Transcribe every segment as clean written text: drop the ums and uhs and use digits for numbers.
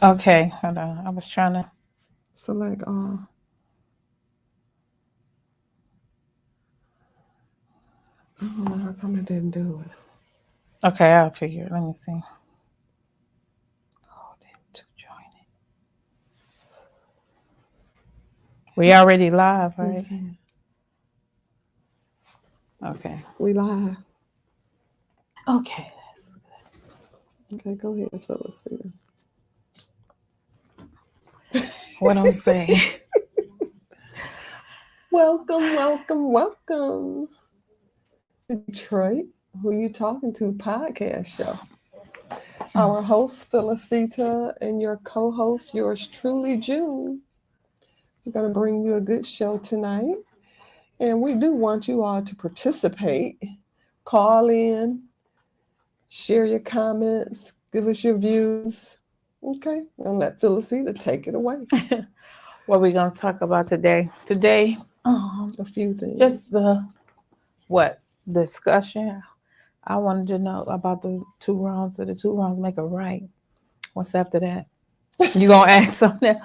Okay, hold on. I was trying to. Select all. I don't know how come it didn't do it. Okay, I'll figure it. Let me see. Oh, to join it. We already live, Let me right? see. Okay. We live. Okay. Okay, go ahead, Phyllis. What I'm saying. Welcome, welcome, welcome to Detroit. Who you talking to? Podcast show. Our host Felicita and your co-host, yours truly, June. We're going to bring you a good show tonight, and we do want you all to participate. Call in, share your comments, give us your views. Okay, and let Felicita take it away. What we gonna talk about today? Today, A few things. just what discussion. I wanted to know about the two wrongs. So the two wrongs make a right. What's after that? You gonna ask something?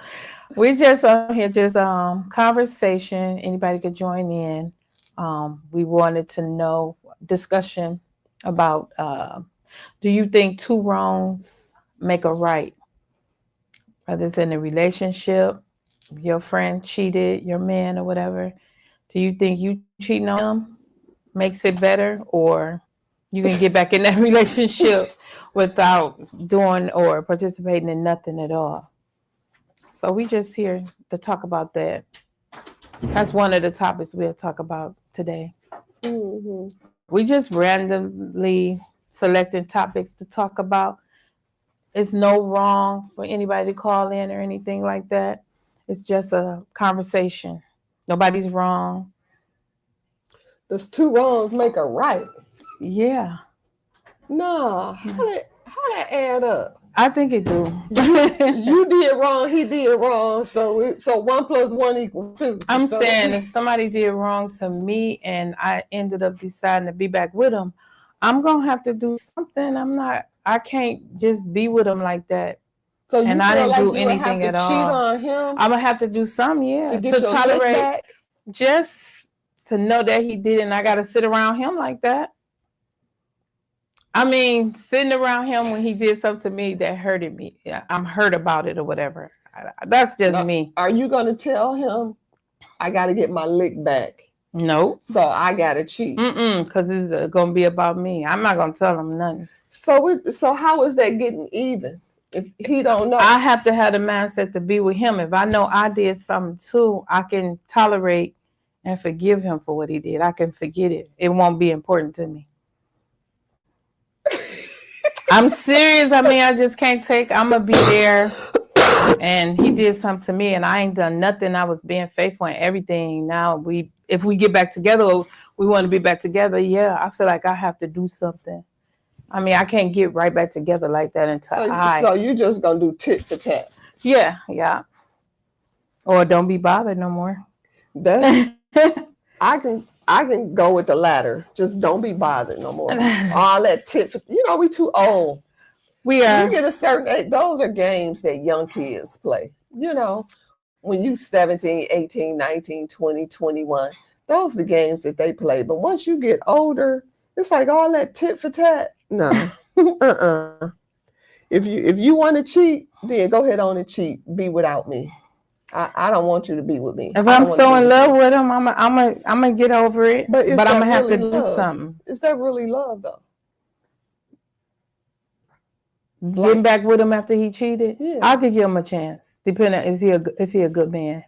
We just on here, just conversation. Anybody could join in. We wanted to know discussion about. Do you think two wrongs make a right? Whether it's in a relationship, your friend cheated, your man or whatever. Do you think you cheating on him makes it better, or you can get back in that relationship without doing or participating in nothing at all? So we just here to talk about that. That's one of the topics we'll talk about today. Mm-hmm. We just randomly selecting topics to talk about. It's no wrong for anybody to call in or anything like that. It's just a conversation. Nobody's wrong. Does two wrongs make a right? Yeah. Nah, how that add up? I think it do. You did wrong, he did wrong, so 1+1 = 2. I'm so saying if somebody did wrong to me and I ended up deciding to be back with them, I'm gonna have to do something. I can't just be with them like that. So you And I feel didn't like do you would have anything to at cheat all. on him I'm gonna have to do something, yeah, to get to your lick tolerate, back? just to know that he did, and I gotta sit around him like that. I mean, sitting around him when he did something to me that hurted me. I'm hurt about it or whatever. That's just Now, me. are you gonna tell him I gotta get my lick back? No. So I gotta cheat. Because it's gonna be about me. I'm not gonna tell him nothing. So how is that getting even? If he don't know, I have to have the mindset to be with him. If I know I did something too, I can tolerate and forgive him for what he did. I can forget it. It won't be important to me. I'm serious. I mean, I just can't take. I'm gonna be there. And he did something to me, and I ain't done nothing. I was being faithful and everything. Now if we get back together, we want to be back together. Yeah, I feel like I have to do something. I mean, I can't get right back together like that until so you just gonna do tit for tat? Yeah. Or don't be bothered no more. That's I can go with the latter. Just don't be bothered no more. All that tit for, we too old. We are. You get a certain age, those are games that young kids play. When you 17, 18, 19, 20, 21, those are the games that they play. But once you get older, it's like all that tit for tat. No. If you want to cheat, then go ahead on and cheat. Be without me. I don't want you to be with me. If I'm so in love with him, I'm gonna get over it. But I'm gonna have to do something. Is that really love though? Getting back with him after he cheated, yeah. I could give him a chance. Depending if he a good man.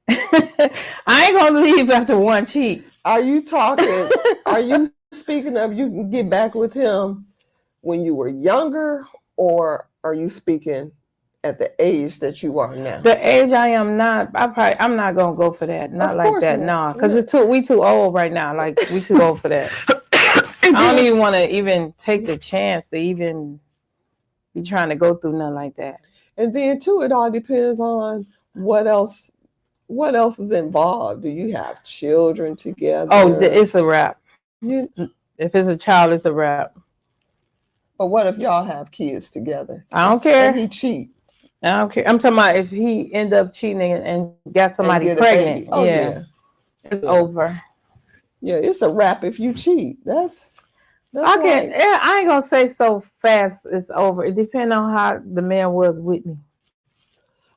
I ain't gonna leave after one cheat. Are you speaking of you can get back with him when you were younger, or are you speaking at the age that you are now? The age I am not. I'm not gonna go for that. Not like that. No, because we too old right now. Like we too old for that. I don't even want to even take the chance to even be trying to go through nothing like that. And then too, it all depends on what else is involved. Do you have children together? Oh, it's a wrap. If it's a child, it's a wrap. But what if y'all have kids together I don't and care. he cheat I don't care. I'm talking about if he end up cheating and got and somebody get a pregnant. baby? Oh Yeah, yeah, it's yeah, over. yeah. It's a wrap if you cheat. That's I can. like. Yeah, I ain't gonna say so fast. It's over. It depends on how the man was with me.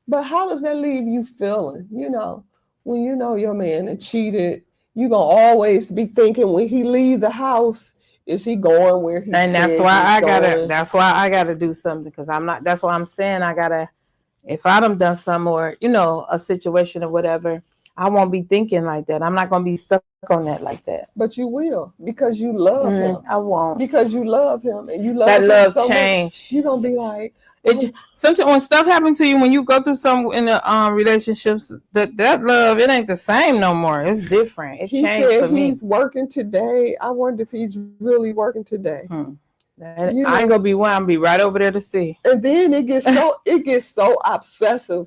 But how does that leave you feeling? You know, when you know your man and cheated, you gonna always be thinking when he leave the house, is he going where he And that's said why he's I gotta. going? That's why I gotta do something because I'm not. That's why I'm saying I gotta. If I done some or a situation or whatever, I won't be thinking like that. I'm not gonna be stuck on that like that. But you will because you love him. I won't. Because you love him and you That love him love so much, change. you're gonna be like, It sometimes when stuff happens to you when you go through some in the relationships that love it ain't the same no more. It's different. It he changed said for me. he's working today. I wonder if he's really working today. I ain't gonna be one. I'll be right over there to see. And then it gets so obsessive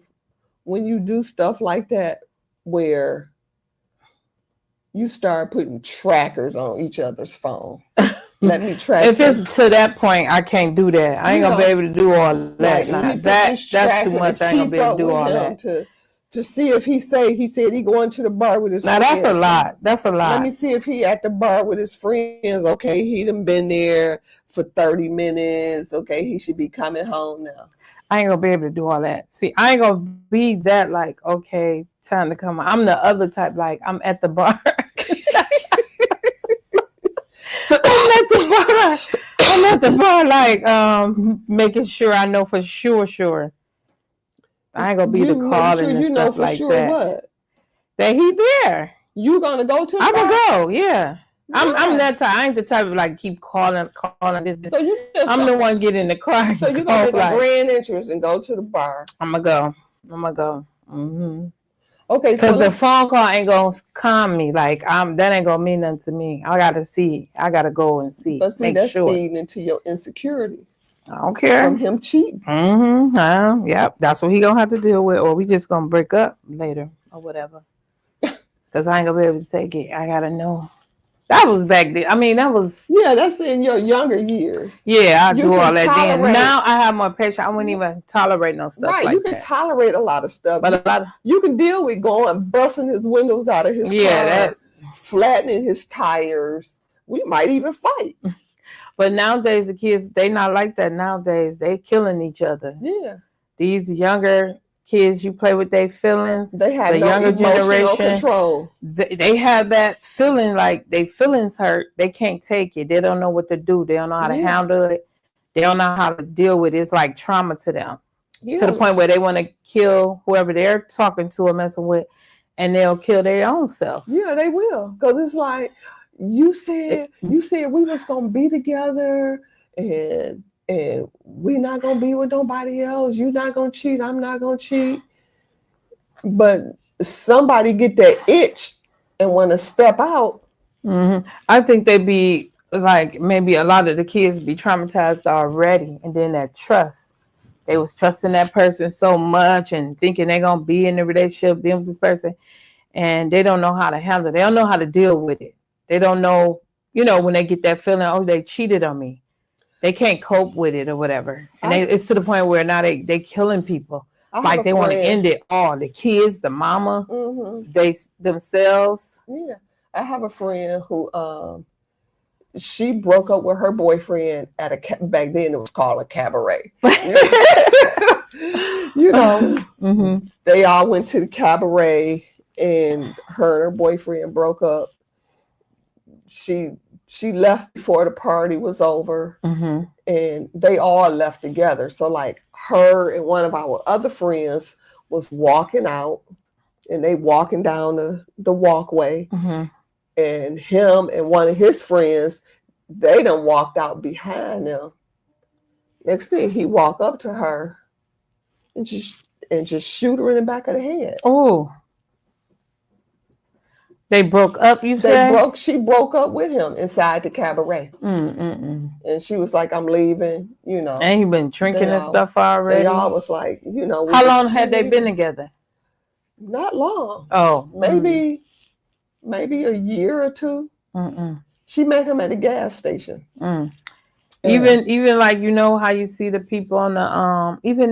when you do stuff like that where you start putting trackers on each other's phone. Let me track. If it's to that point, I can't do that. I ain't gonna be able to do all that. Like, Nah, that's too much. I ain't gonna be able to do all that. To see if he said he going to the bar with his friends. Now that's a lot. That's a lot. Let me see if he at the bar with his friends. Okay, he done been there for 30 minutes. Okay, he should be coming home now. I ain't gonna be able to do all that. See, I ain't gonna be that like, okay, time to come. I'm the other type, like I'm at the bar. I'm at the bar, like making sure I know for sure. I ain't gonna be the calling and stuff like that. What? That he there. You gonna go to? I will go. Yeah. I'm that type. I ain't the type of like keep calling this. So I'm the one get in the car. So you gonna make a grand entrance and go to the bar? I'm gonna go. Mm-hmm. Okay, because the phone call ain't gonna calm me. Like that ain't gonna mean nothing to me. I gotta see. I gotta go and see. But see, that's feeding into your insecurity. I don't care. From him cheating. Mm-hmm. Yep. That's what he gonna have to deal with, or we just gonna break up later or whatever. Because I ain't gonna be able to take it. I gotta know. That was back then. I mean, that was. Yeah, that's in your younger years. Yeah, I do all that then. Now I have more patience. I wouldn't even tolerate no stuff like that. Right, you can tolerate a lot of stuff. But a lot of. You can deal with busting his windows out of his car, flattening his tires. We might even fight. But nowadays, the kids, they not like that nowadays. They killing each other. Yeah. These younger kids, you play with their feelings. They have the no younger generation control. They have that feeling like their feelings hurt. They can't take it. They don't know what to do. They don't know how to handle it. They don't know how to deal with it. It's like trauma to them. To the point where they want to kill whoever they're talking to or messing with, and they'll kill their own self. Yeah, they will. Because it's like, you said we was gonna be together and we not gonna be with nobody else. You not gonna cheat. I'm not gonna cheat. But somebody get that itch and want to step out. Mm-hmm. I think they be like maybe a lot of the kids be traumatized already, and then that trust. They was trusting that person so much and thinking they're gonna be in a relationship, being with this person, and they don't know how to handle it. They don't know how to deal with it. They don't know, when they get that feeling, oh, they cheated on me. They can't cope with it or whatever. And it's to the point where now they killing people. Like they want to end it all. The kids, the mama, they themselves. Yeah. I have a friend who she broke up with her boyfriend at back then it was called a cabaret. They all went to the cabaret and her boyfriend broke up. She left before the party was over, and they all left together. So like her and one of our other friends was walking out, and they walking down the walkway, and him and one of his friends, they done walked out behind them. Next thing, he walk up to her and just shoot her in the back of the head. Oh. They broke up, you said? She broke up with him inside the cabaret. And she was like, I'm leaving, And he been drinking and stuff already? They all was like, How long had they been together? Not long. Oh. Maybe a year or two. She met him at a gas station. Even like how you see the people on even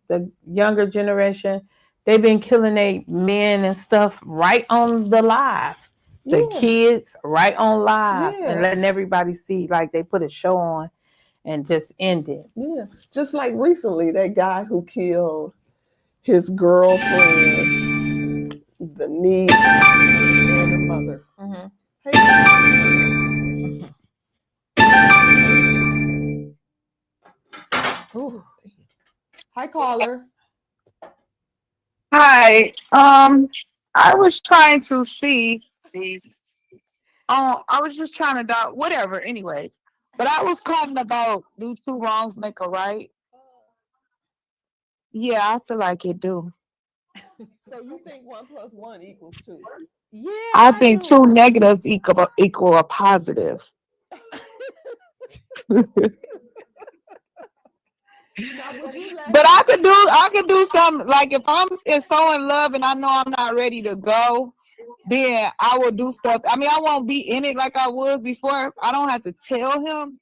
the younger generation, they've been killing their men and stuff right on the live. The Yeah, kids right on live and yeah, letting everybody see like they put a show on and just end it. yeah. Just like recently, that guy who killed his girlfriend, the niece, and the mother. Mm-hmm. Hey, Ooh. hi, caller. Hi. I was trying to see these. I was just trying to whatever. Anyways, but I was calling about do two wrongs make a right? Yeah, I feel like it do. So you think 1 + 1 = 2? Yeah, I I think two do. negatives equal a positive. Now, would you let But him? I could do something like if I'm so in love and I know I'm not ready to go, then I will do stuff. I mean, I won't be in it like I was before. I don't have to tell him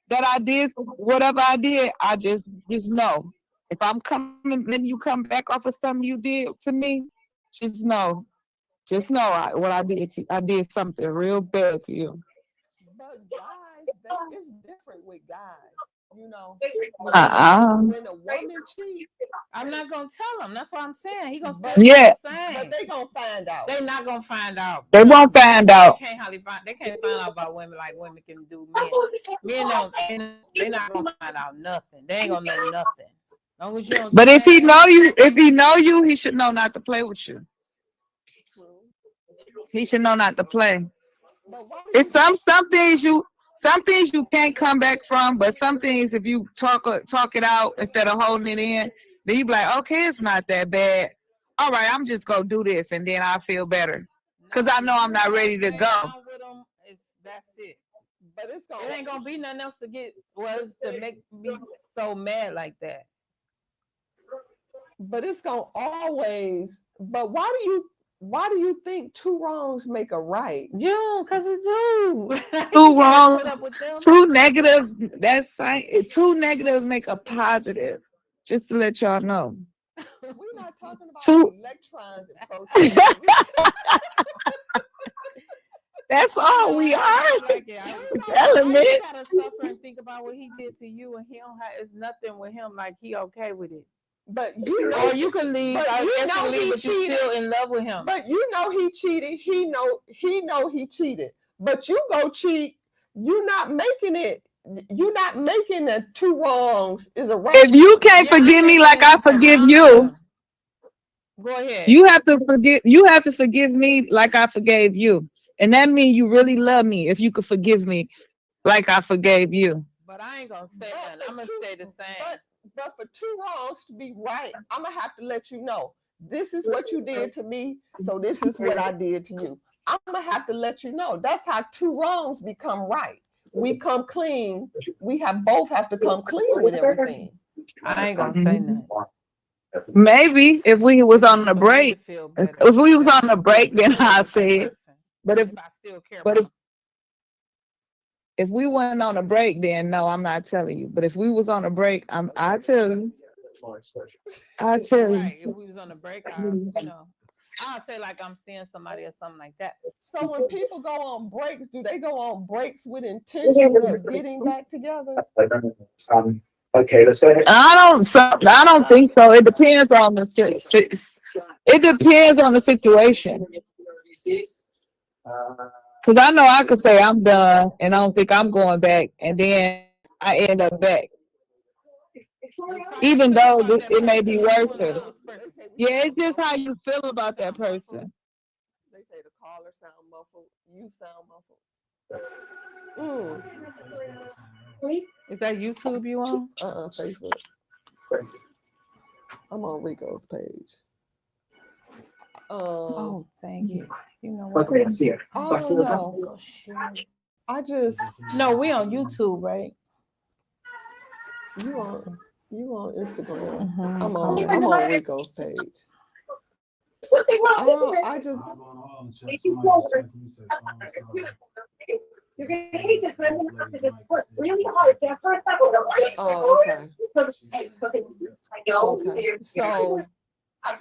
that I did whatever I did. I just know. If I'm coming, letting you come back off of something you did to me, just know what I did. I did something real bad to you. But guys, it's different with guys. You know, What you when a mean? Uh-uh. when a woman cheat, I'm not gonna tell them. That's what I'm saying. He gonna still but do Yeah, the but same. they gonna find out. They not gonna find out. they Trust won't me. find They out. can't hardly find. They can't find out about women like women can do men. Men don't. They not gonna find out nothing. They ain't gonna know nothing. As long as you don't But change. if he know you, he should know not to play with you. True. He should know not to play. But why do It's you think? some things you can't come back from, but some things if you talk it out instead of holding it in, then you be like, okay, it's not that bad. All right, I'm just gonna do this, and then I feel better because Nah, I if know I'm you not don't ready to stay go. down with them, that's it. But it's It gonna ain't gonna be nothing else to get was to make me so mad like that. but it's gonna always. But why do you think 2 wrongs make a right? June, cause it's do. You Two gotta put wrongs, up with them. two negatives. Two negatives make a positive. Just to let y'all know. We're not talking about Two. electrons and protons. That's all we I are. don't like it. We're It's not Why talking. you elements. gotta suffer and think about what he did to you and he don't have it's nothing with him like he okay with it. But you Or know, you can leave, but I you guess you know can leave, he but you cheated. still in love with him. But you know he cheated. He know he cheated. But you go cheat. You're not making it. You're not making the 2 wrongs is a right. If you can't Yeah, I'm forgive me making like it I forgive you, yeah. Go ahead. you have to forgive. You have to forgive me like I forgave you, and that means you really love me. If you could forgive me like I forgave you. But I ain't gonna say But nothing. for I'm gonna two, stay the same. but for 2 wrongs to be right, I'm gonna have to let you know this is what you did to me. So this is what I did to you. I'm gonna have to let you know. That's how 2 wrongs become right. We come clean. We have both have to come clean with everything. I ain't gonna say nothing. Maybe if we was on a For me to break, feel better. if we was Instead on of a break, then staying I with that say it. person. But If I still care but about if we went on a break, then no, I'm not telling you. But if we was on a break, I tell you. I tell you. right. If we was on a break, I'll say like I'm seeing somebody or something like that. So when people go on breaks, do they go on breaks with intentions of getting back together? Okay, let's go ahead. I don't think so. It depends on it depends on the situation. Because I know I could say I'm done and I don't think I'm going back, and then I end up back, It's how you even feel though about that it may person. be If worth you in it. love with the They person, say we Yeah, it's sound just how muffled. you feel you about that sound muffled. person. They say the caller sound muffled. You sound muffled. Is that YouTube you on? Facebook. I'm on Rico's page. Oh, thank you. You know what? Okay, I see it. I don't know. Go share it. I just No, we on YouTube, right? you on you on Instagram. Mm-hmm. I'm on Rico's page. I just You're gonna hate this, but I'm gonna have to just work really hard to first level the right. Oh, okay. Okay. So I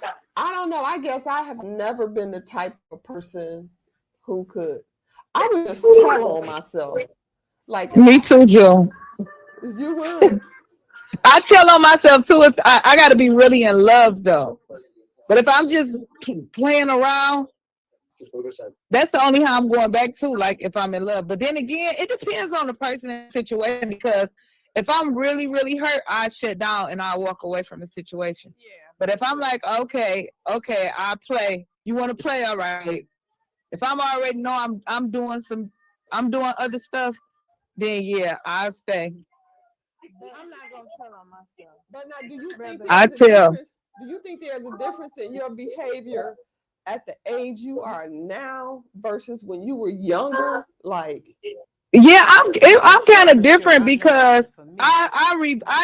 don't know. I guess I have never been the type of person who could. I would just tell on myself. Like Me too, Joe. you would. I tell on myself too. If I got to be really in love though. But if I'm just playing around, that's the only how I'm going back to. Like if I'm in love. But then again, it depends on the person and situation. Because if I'm really, really hurt, I shut down and I walk away from the situation. Yeah. But if I'm like, okay, I play. You want to play? All right. If I'm already know I'm doing other stuff, then yeah, I'll stay. I'm not gonna tell on myself. But now, do you think I there's a tell. difference? Do you think there's a difference in your behavior at the age you are now versus when you were younger? Like, Yeah, I'm kind of different because I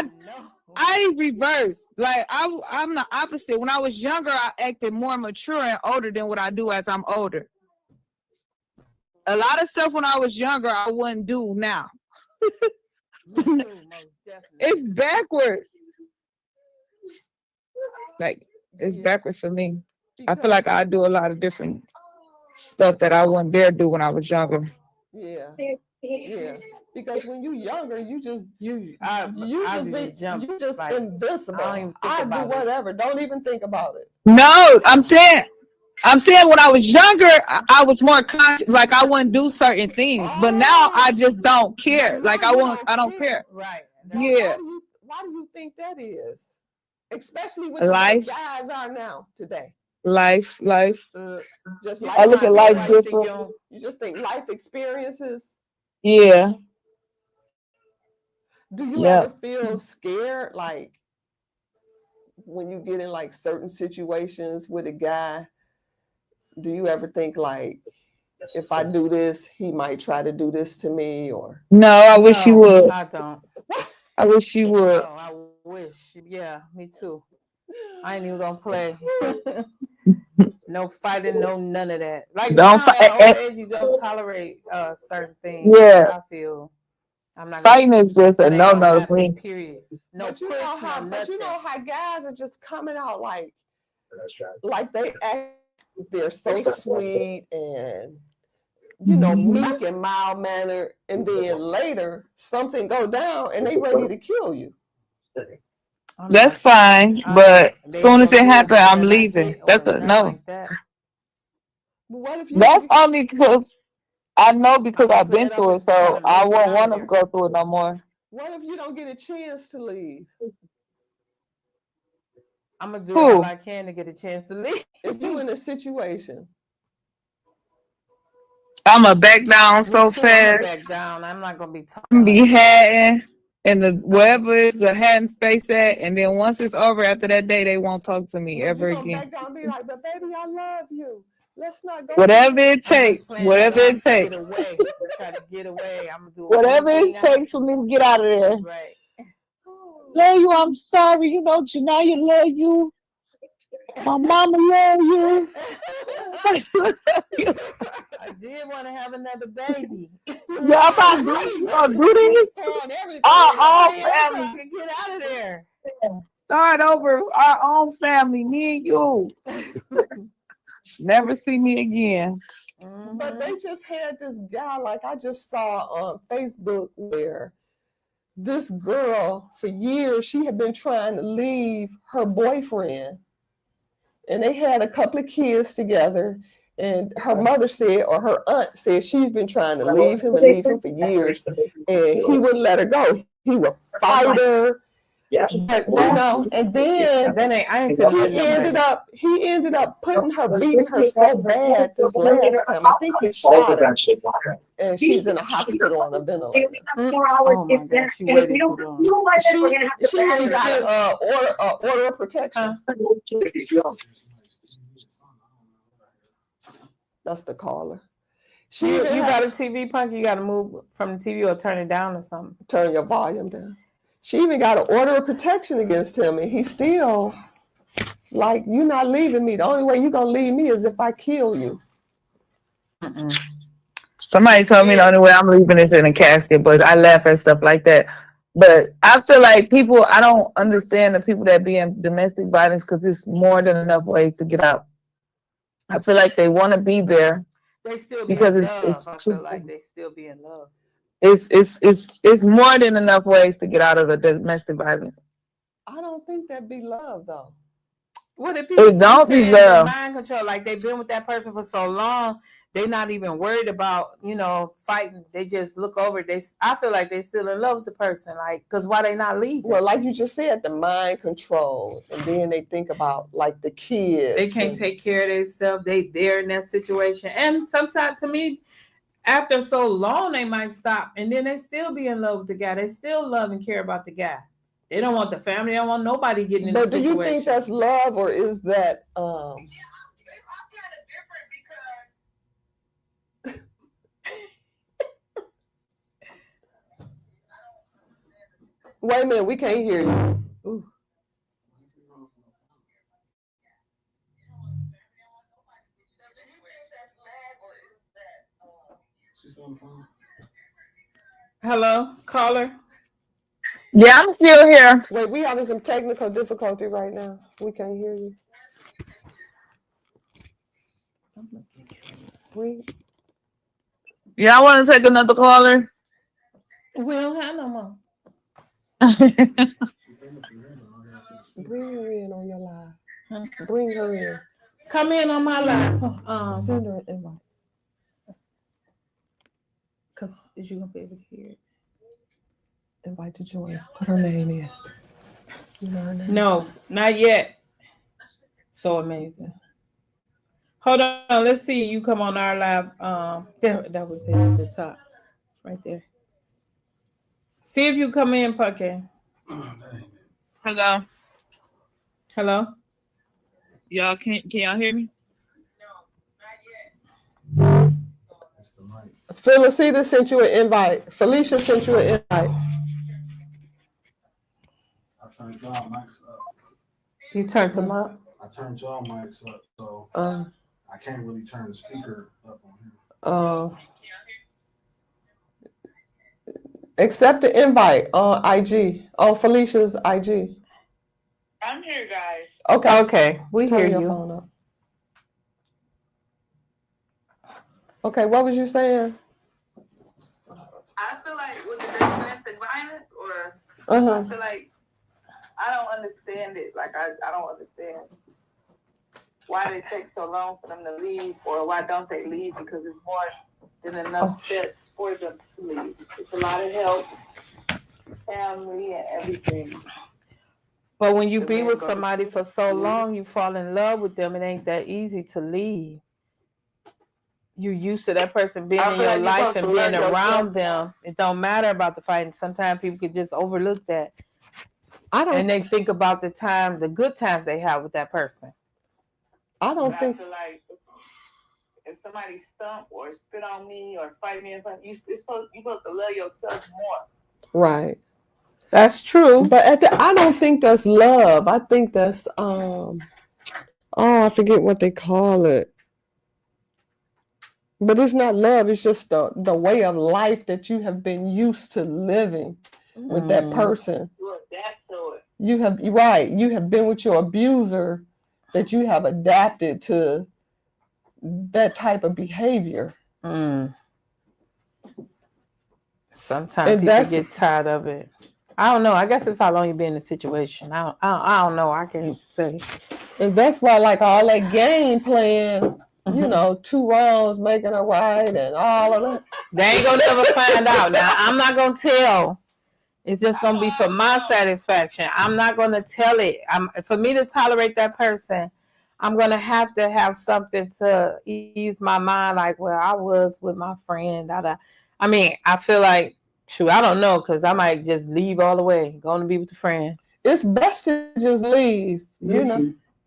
reverse. Like I'm the opposite. When I was younger, I acted more mature and older than what I do as I'm older. A lot of stuff when I was younger, I wouldn't do now. Me too, most definitely. It's backwards. Like it's backwards for me. I feel like I do a lot of different stuff that I wouldn't dare do when I was younger. yeah, because when you're younger, you just like, invincible. I don't even think I do about it. whatever. Don't even think about it. No, I'm saying when I was younger, I was more conscious. Like I wouldn't do certain things, but now I just don't care. Like I don't care. Right. Yeah. Why do you think that is? Especially with the way Life. guys are now today. Life. Just I look at life different. You just think life experiences. Yeah. Do you ever feel scared, like when you get in like certain situations with a guy? Do you ever think like, if I do this, he might try to do this to me? Or no, I wish you would. I don't. I wish you would. No, I wish. Yeah, me too. I ain't even gonna play. No fighting, no none of that. Like Don't now, at old age, you don't tolerate certain things. Yeah. I feel I'm not fighting is just a no for me. Period. No, but you know how guys are just coming out like they act, they're so sweet and meek and mild mannered, and then later something go down and they ready to kill you. That's fine, but as soon as it happens, I'm leaving. That's a no. Like that. What if you? That's only because I know, because I've been through it, so I won't want to go through it no more. What if you don't get a chance to leave? I'm gonna do all I can to get a chance to leave. If you're in a situation, I'm gonna back down so fast. I'm back down. I'm not gonna be talking. Be hatting in the wherever is the hatting space at, and then once it's over, after that day, they won't talk to me ever again. Back down and be like, but baby, I love you. Let's not go. Whatever it takes. Whatever it takes. Try to get away. I'm gonna do whatever it takes for me to get out of there. Right. Love you. I'm sorry. Janaya love you. My mama love you. I did want to have another baby. Yeah, I'm gonna do this. Our family. Get out of there. Start over. Our own family. Me and you. Never see me again. But they just had this guy, like I just saw on Facebook, where this girl, for years, she had been trying to leave her boyfriend. And they had a couple of kids together. And her mother said, or her aunt said, she's been trying to leave him for years. And he wouldn't let her go. He would fight her. Yeah. And then he ended up beating her so bad this last time. I think he shot her. And she's in a hospital on a ventilator. She got order of protection. That's the caller. You got a TV, Punk? You got to move from the TV or turn it down or something. Turn your volume down. She even got an order of protection against him, and he's still like, you're not leaving me. The only way you're going to leave me is if I kill you. Somebody told me the only way I'm leaving is in a casket, but I laugh at stuff like that. But I feel like people, I don't understand the people that be in domestic violence because it's more than enough ways to get out. I feel like they want to be there They still be because in it's love. it's I too, feel like they still be in love. it's more than enough ways to get out of the domestic violence. I don't think that'd be love though. What if people It don't be saying the love. mind control, like they've been with that person for so long, they're not even worried about, fighting. They just look over. I feel like they still in love with the person, like, because why they not leaving? Well, like you just said, the mind control, and then they think about like the kids. They can't take care of themselves. They're in that situation, and sometimes to me, after so long, they might stop, and then they still be in love with the guy. They still love and care about the guy. They don't want the family. They don't want nobody getting in the But do situation. you think that's love, or is that Wait a minute, we can't hear you. Ooh. She's on the phone. Hello, caller. Yeah, I'm still here. Wait, we having some technical difficulty right now. We can't hear you. Yeah, I want to take another caller. We don't have no more. Bring her in on your live. Huh? Bring her in. Come in on my live. Send her an invite. Because is you gonna be able to hear it? Invite to join. Put her name in. You know her name? No, not yet. So amazing. Hold on, let's see you come on our live. That was it at the top, right there. See if you come in, Pucky. Hello. Hello. Y'all can y'all hear me? That's the mic. Felicita sent you an invite. Felicia sent you an invite. I turned y'all mics up. You turned them up. I turned y'all mics up, so I can't really turn the speaker up on here. Accept the invite on IG, on Felicia's IG. I'm here, guys. Okay. Okay, we Turn hear your you. phone up. Okay, what was you saying? I feel like with the domestic violence, or Uh-huh. I feel like I don't understand it. Like I don't understand why they take so long for them to leave, or why don't they leave? Because it's more than enough steps for them to leave. It's a lot of help, family, and everything. But when you be with somebody for so long, you fall in love with them. It ain't that easy to leave. You used to that person being in your life and being around them. It don't matter about the fighting. Sometimes people could just overlook that. And they think about the good times they have with that person. I feel like if somebody stump or spit on me or fight me in front, you're supposed to love yourself more. Right. That's true. But I don't think that's love. I think that's I forget what they call it. But it's not love. It's just the way of life that you have been used to living with that person. You adapt to it. You have been with your abuser, that you have adapted to that type of behavior. Sometimes people get tired of it. I don't know. I guess it's how long you've been in the situation. I don't know. I can't say. And that's why, like, all that game playing, two wrongs making a right and all of that. They ain't gonna never find out. Now, I'm not gonna tell. It's just gonna be for my satisfaction. I'm not gonna tell it. For me to tolerate that person, I'm gonna have to have something to ease my mind. Like, well, I was with my friend. I mean, I feel like, shoot, I don't know, because I might just leave all the way, going to be with a friend. It's best to just leave,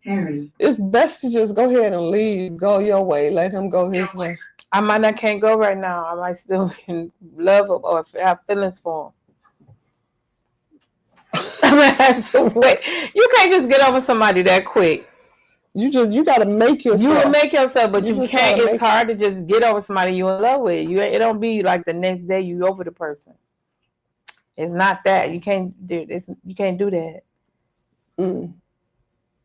Harry. It's best to just go ahead and leave, go your way, let him go his way. I might not can't go right now. I might still be in love or have feelings for him. You can't just get over somebody that quick. You got to make yourself. You will make yourself, but You you just can't. gotta It's hard to just get over somebody you in love with. It don't be like the next day you over the person. It's not that. You can't do this. You can't do that. Mm.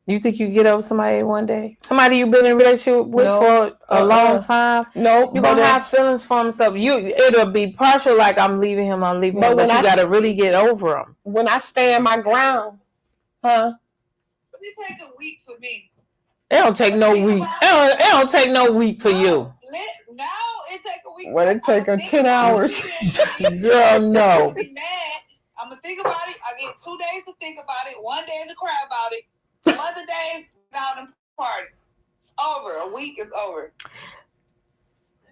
You think you get over somebody one day? Somebody you've been in a relationship with for a long time? Nope. You're going to have feelings for him. So it'll be partial like I'm leaving him, but you got to really get over him. When I stand my ground, huh? But it take a week for me. It don't take no week. It don't take no week for you. Now it take a week. Well, it take her 10 hours. Girl, no. Be mad. I'm gonna think about it. I get 2 days to think about it, 1 day to cry about it. Other days, out and party. It's over. A week is over.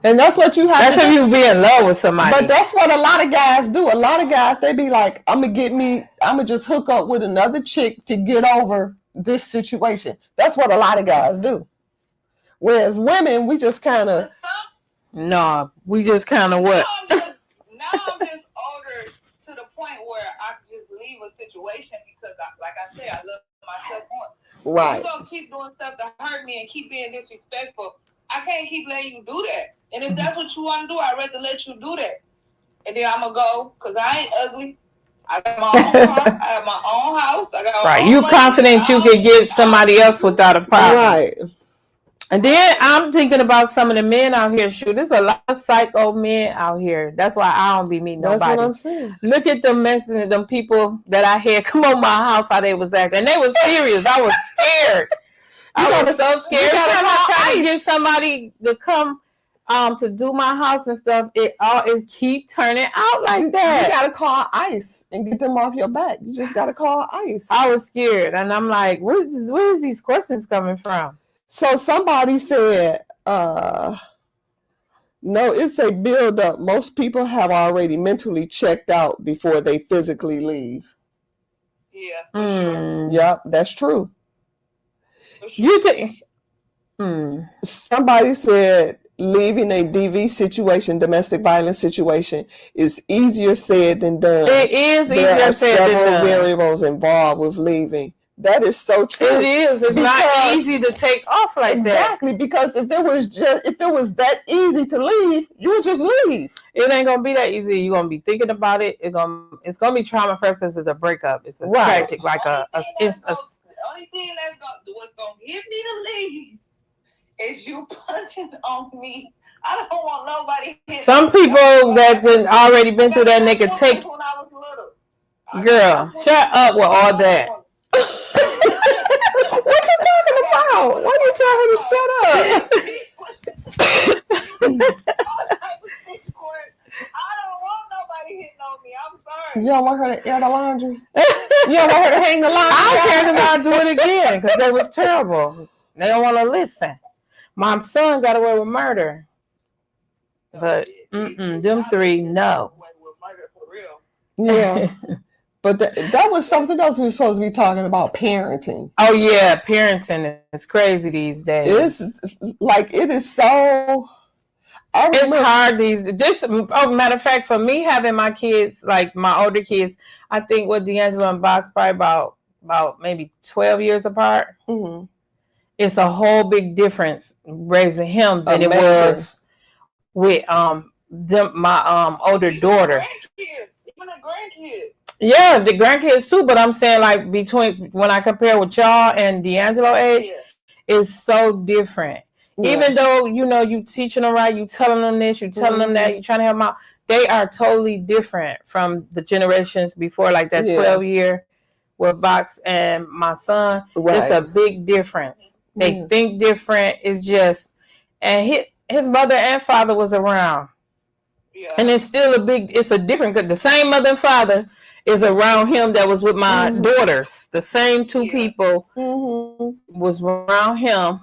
And that's what you have to do. That's if you be in love with somebody. But that's what a lot of guys do. A lot of guys, they be like, I'm gonna just hook up with another chick to get over this situation. That's what a lot of guys do. Whereas women, we just kind of... No, we just kind of what? Now I'm just older to the point where I just leave a situation because, like I said, I love myself more. Right. So you're going to keep doing stuff to hurt me and keep being disrespectful. I can't keep letting you do that. And if that's what you want to do, I'd rather let you do that. And then I'm going to go because I ain't ugly. I got my own house. I have my own house. I got my own You money. confident you can get somebody else without a problem. Right. And then I'm thinking about some of the men out here. Shoot, there's a lot of psycho men out here. That's why I don't be meeting nobody. That's what I'm saying. Look at them messing, them people that I had come on my house, how they was acting. And they was serious. I was scared. I was so scared. Every time I try to get somebody to come to do my house and stuff, it keep turning out like that. You gotta call ICE and get them off your back. You just gotta call ICE. I was scared, and I'm like, where's these questions coming from? So somebody said, no, it's a build up. Most people have already mentally checked out before they physically leave. Yeah. Yep, that's true. You think? Somebody said leaving a DV situation, domestic violence situation, is easier said than done. It is easier said than done. There are several variables involved with leaving. That is so true. It is. It's not easy to take off like that. Exactly, because if it was that easy to leave, you would just leave. It ain't gonna be that easy. You're gonna be thinking about it. It's gonna be trauma first because it's a breakup. It's a tragic, like the only thing what's gonna get me to leave is you punching on me. I don't want nobody hitting Some people that already been through that, and they could take. When I was little. Girl, shut up with all that. What you talking about? Why you tell her to shut up? I don't want nobody hitting on me. I'm sorry. You don't want her to air the laundry? You don't want her to hang the laundry? I don't care if I do it again because they was terrible. They don't want to listen. My son got away with murder. But them three, no. Yeah. But that was something else we were supposed to be talking about, parenting. Oh, yeah, parenting is crazy these days. It's like, it is so... It's hard matter of fact, for me having my kids, like my older kids, I think with D'Angelo and Box probably about maybe 12 years apart. Mm-hmm. It's a whole big difference raising him than it was with my older daughters. Even the grandkids. Yeah, the grandkids too, but I'm saying like between when I compare with y'all and D'Angelo age, it's so different. Yeah. Even though you teaching them right, you telling them this, you telling them that, you trying to help them out, they are totally different from the generations before, like that 12-year with Box and my son. Right. It's a big difference. They think different. It's just, and his mother and father was around. Yeah. And it's still it's a different, because the same mother and father is around him that was with my daughters. The same two people was around him.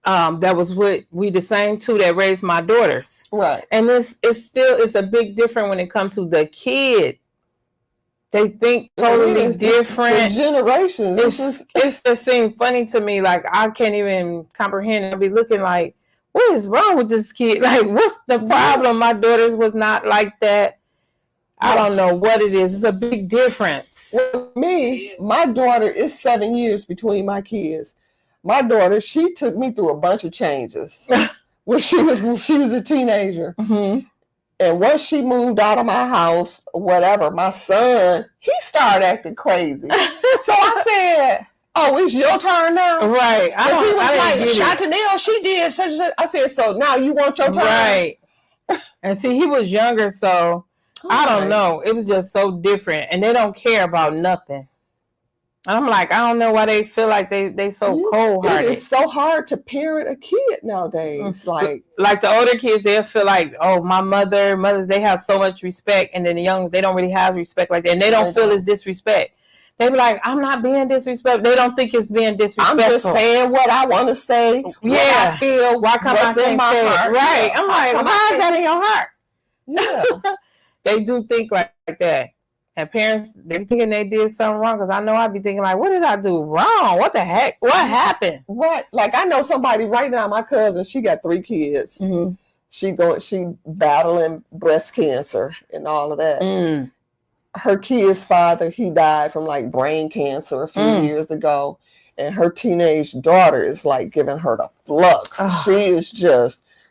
That was the same two that raised my daughters. Right. And it's a big difference when it comes to the kid. They think totally different. The generation. It just seems funny to me. Like, I can't even comprehend. I'll be looking like, what is wrong with this kid? Like, what's the problem? My daughters was not like that. I don't know what it is. It's a big difference. With me, my daughter is 7 years between my kids. My daughter, she took me through a bunch of changes when she was a teenager. Mm-hmm. And once she moved out of my house, whatever, my son, he started acting crazy. So I said, "Oh, it's your turn now." Right. Because he was like, get it. "Chantanelle, she did such and such." I said, "So now you want your turn?" Right. And see, he was younger, so I don't know. It was just so different, and they don't care about nothing. I'm like, I don't know why they feel like they so cold-hearted. It is so hard to parent a kid nowadays. Like the older kids, they'll feel like, oh, my mothers, they have so much respect, and then the young, they don't really have respect like that, and they don't feel it's disrespect. They be like, I'm not being disrespectful. They don't think it's being disrespectful. I'm just saying what I want to say. Yeah. What I feel. Why come I in my heart? Right. I'm like, why is that in your heart? Yeah. They do think like that. And parents, they're thinking they did something wrong, because I know I'd be thinking like, what did I do wrong? What the heck? What happened? What? Like, I know somebody right now, my cousin, she got 3 kids. Mm-hmm. She battling breast cancer and all of that. Mm. Her kid's father, he died from like brain cancer a few years ago. And her teenage daughter is like giving her the flux.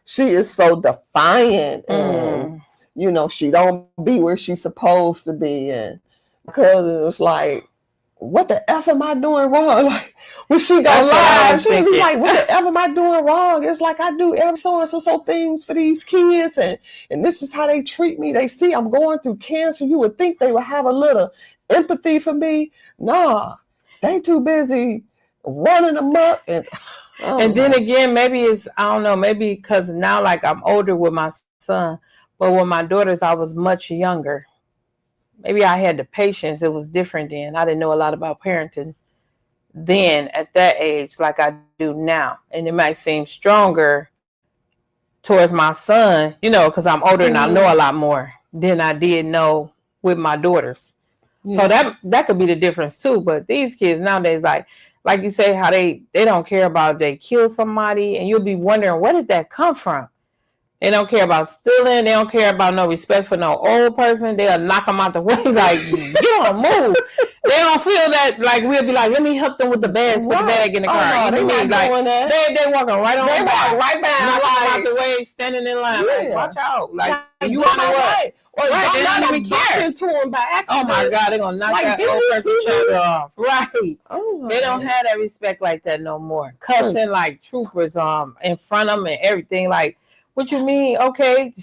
She is so defiant, and you know, she don't be where she's supposed to be. And my cousin was like, what the F am I doing wrong? Like, when she got live, she'd be like, what the F am I doing wrong? It's like I do every so things for these kids, and this is how they treat me. They see I'm going through cancer. You would think they would have a little empathy for me. Nah, they too busy running amok. And then again, maybe it's, I don't know, maybe because now like I'm older with my son, but with my daughters, I was much younger. Maybe I had the patience. It was different then. I didn't know a lot about parenting then at that age like I do now. And it might seem stronger towards my son, you know, because I'm older and I know a lot more than I did know with my daughters. Yeah. So that could be the difference too. But these kids nowadays, like you say, how they don't care about if they kill somebody, and you'll be wondering, where did that come from? They don't care about stealing. They don't care about no respect for no old person. They'll knock them out the way, like, get on, move. They don't feel that, like, we'll be like, let me help them with the bags, put the bag in the car. No, they not doing that. They walking right on. They walk right back, knock them out the way, standing in line. Yeah. Like, watch out. Like you on the way. Or they don't even care. Into them by accident. Oh my God, they're gonna knock that old person's shoulder off. Right. Oh, they don't have that respect like that no more. Cussing like troopers in front of them and everything. Like, what you mean? Okay,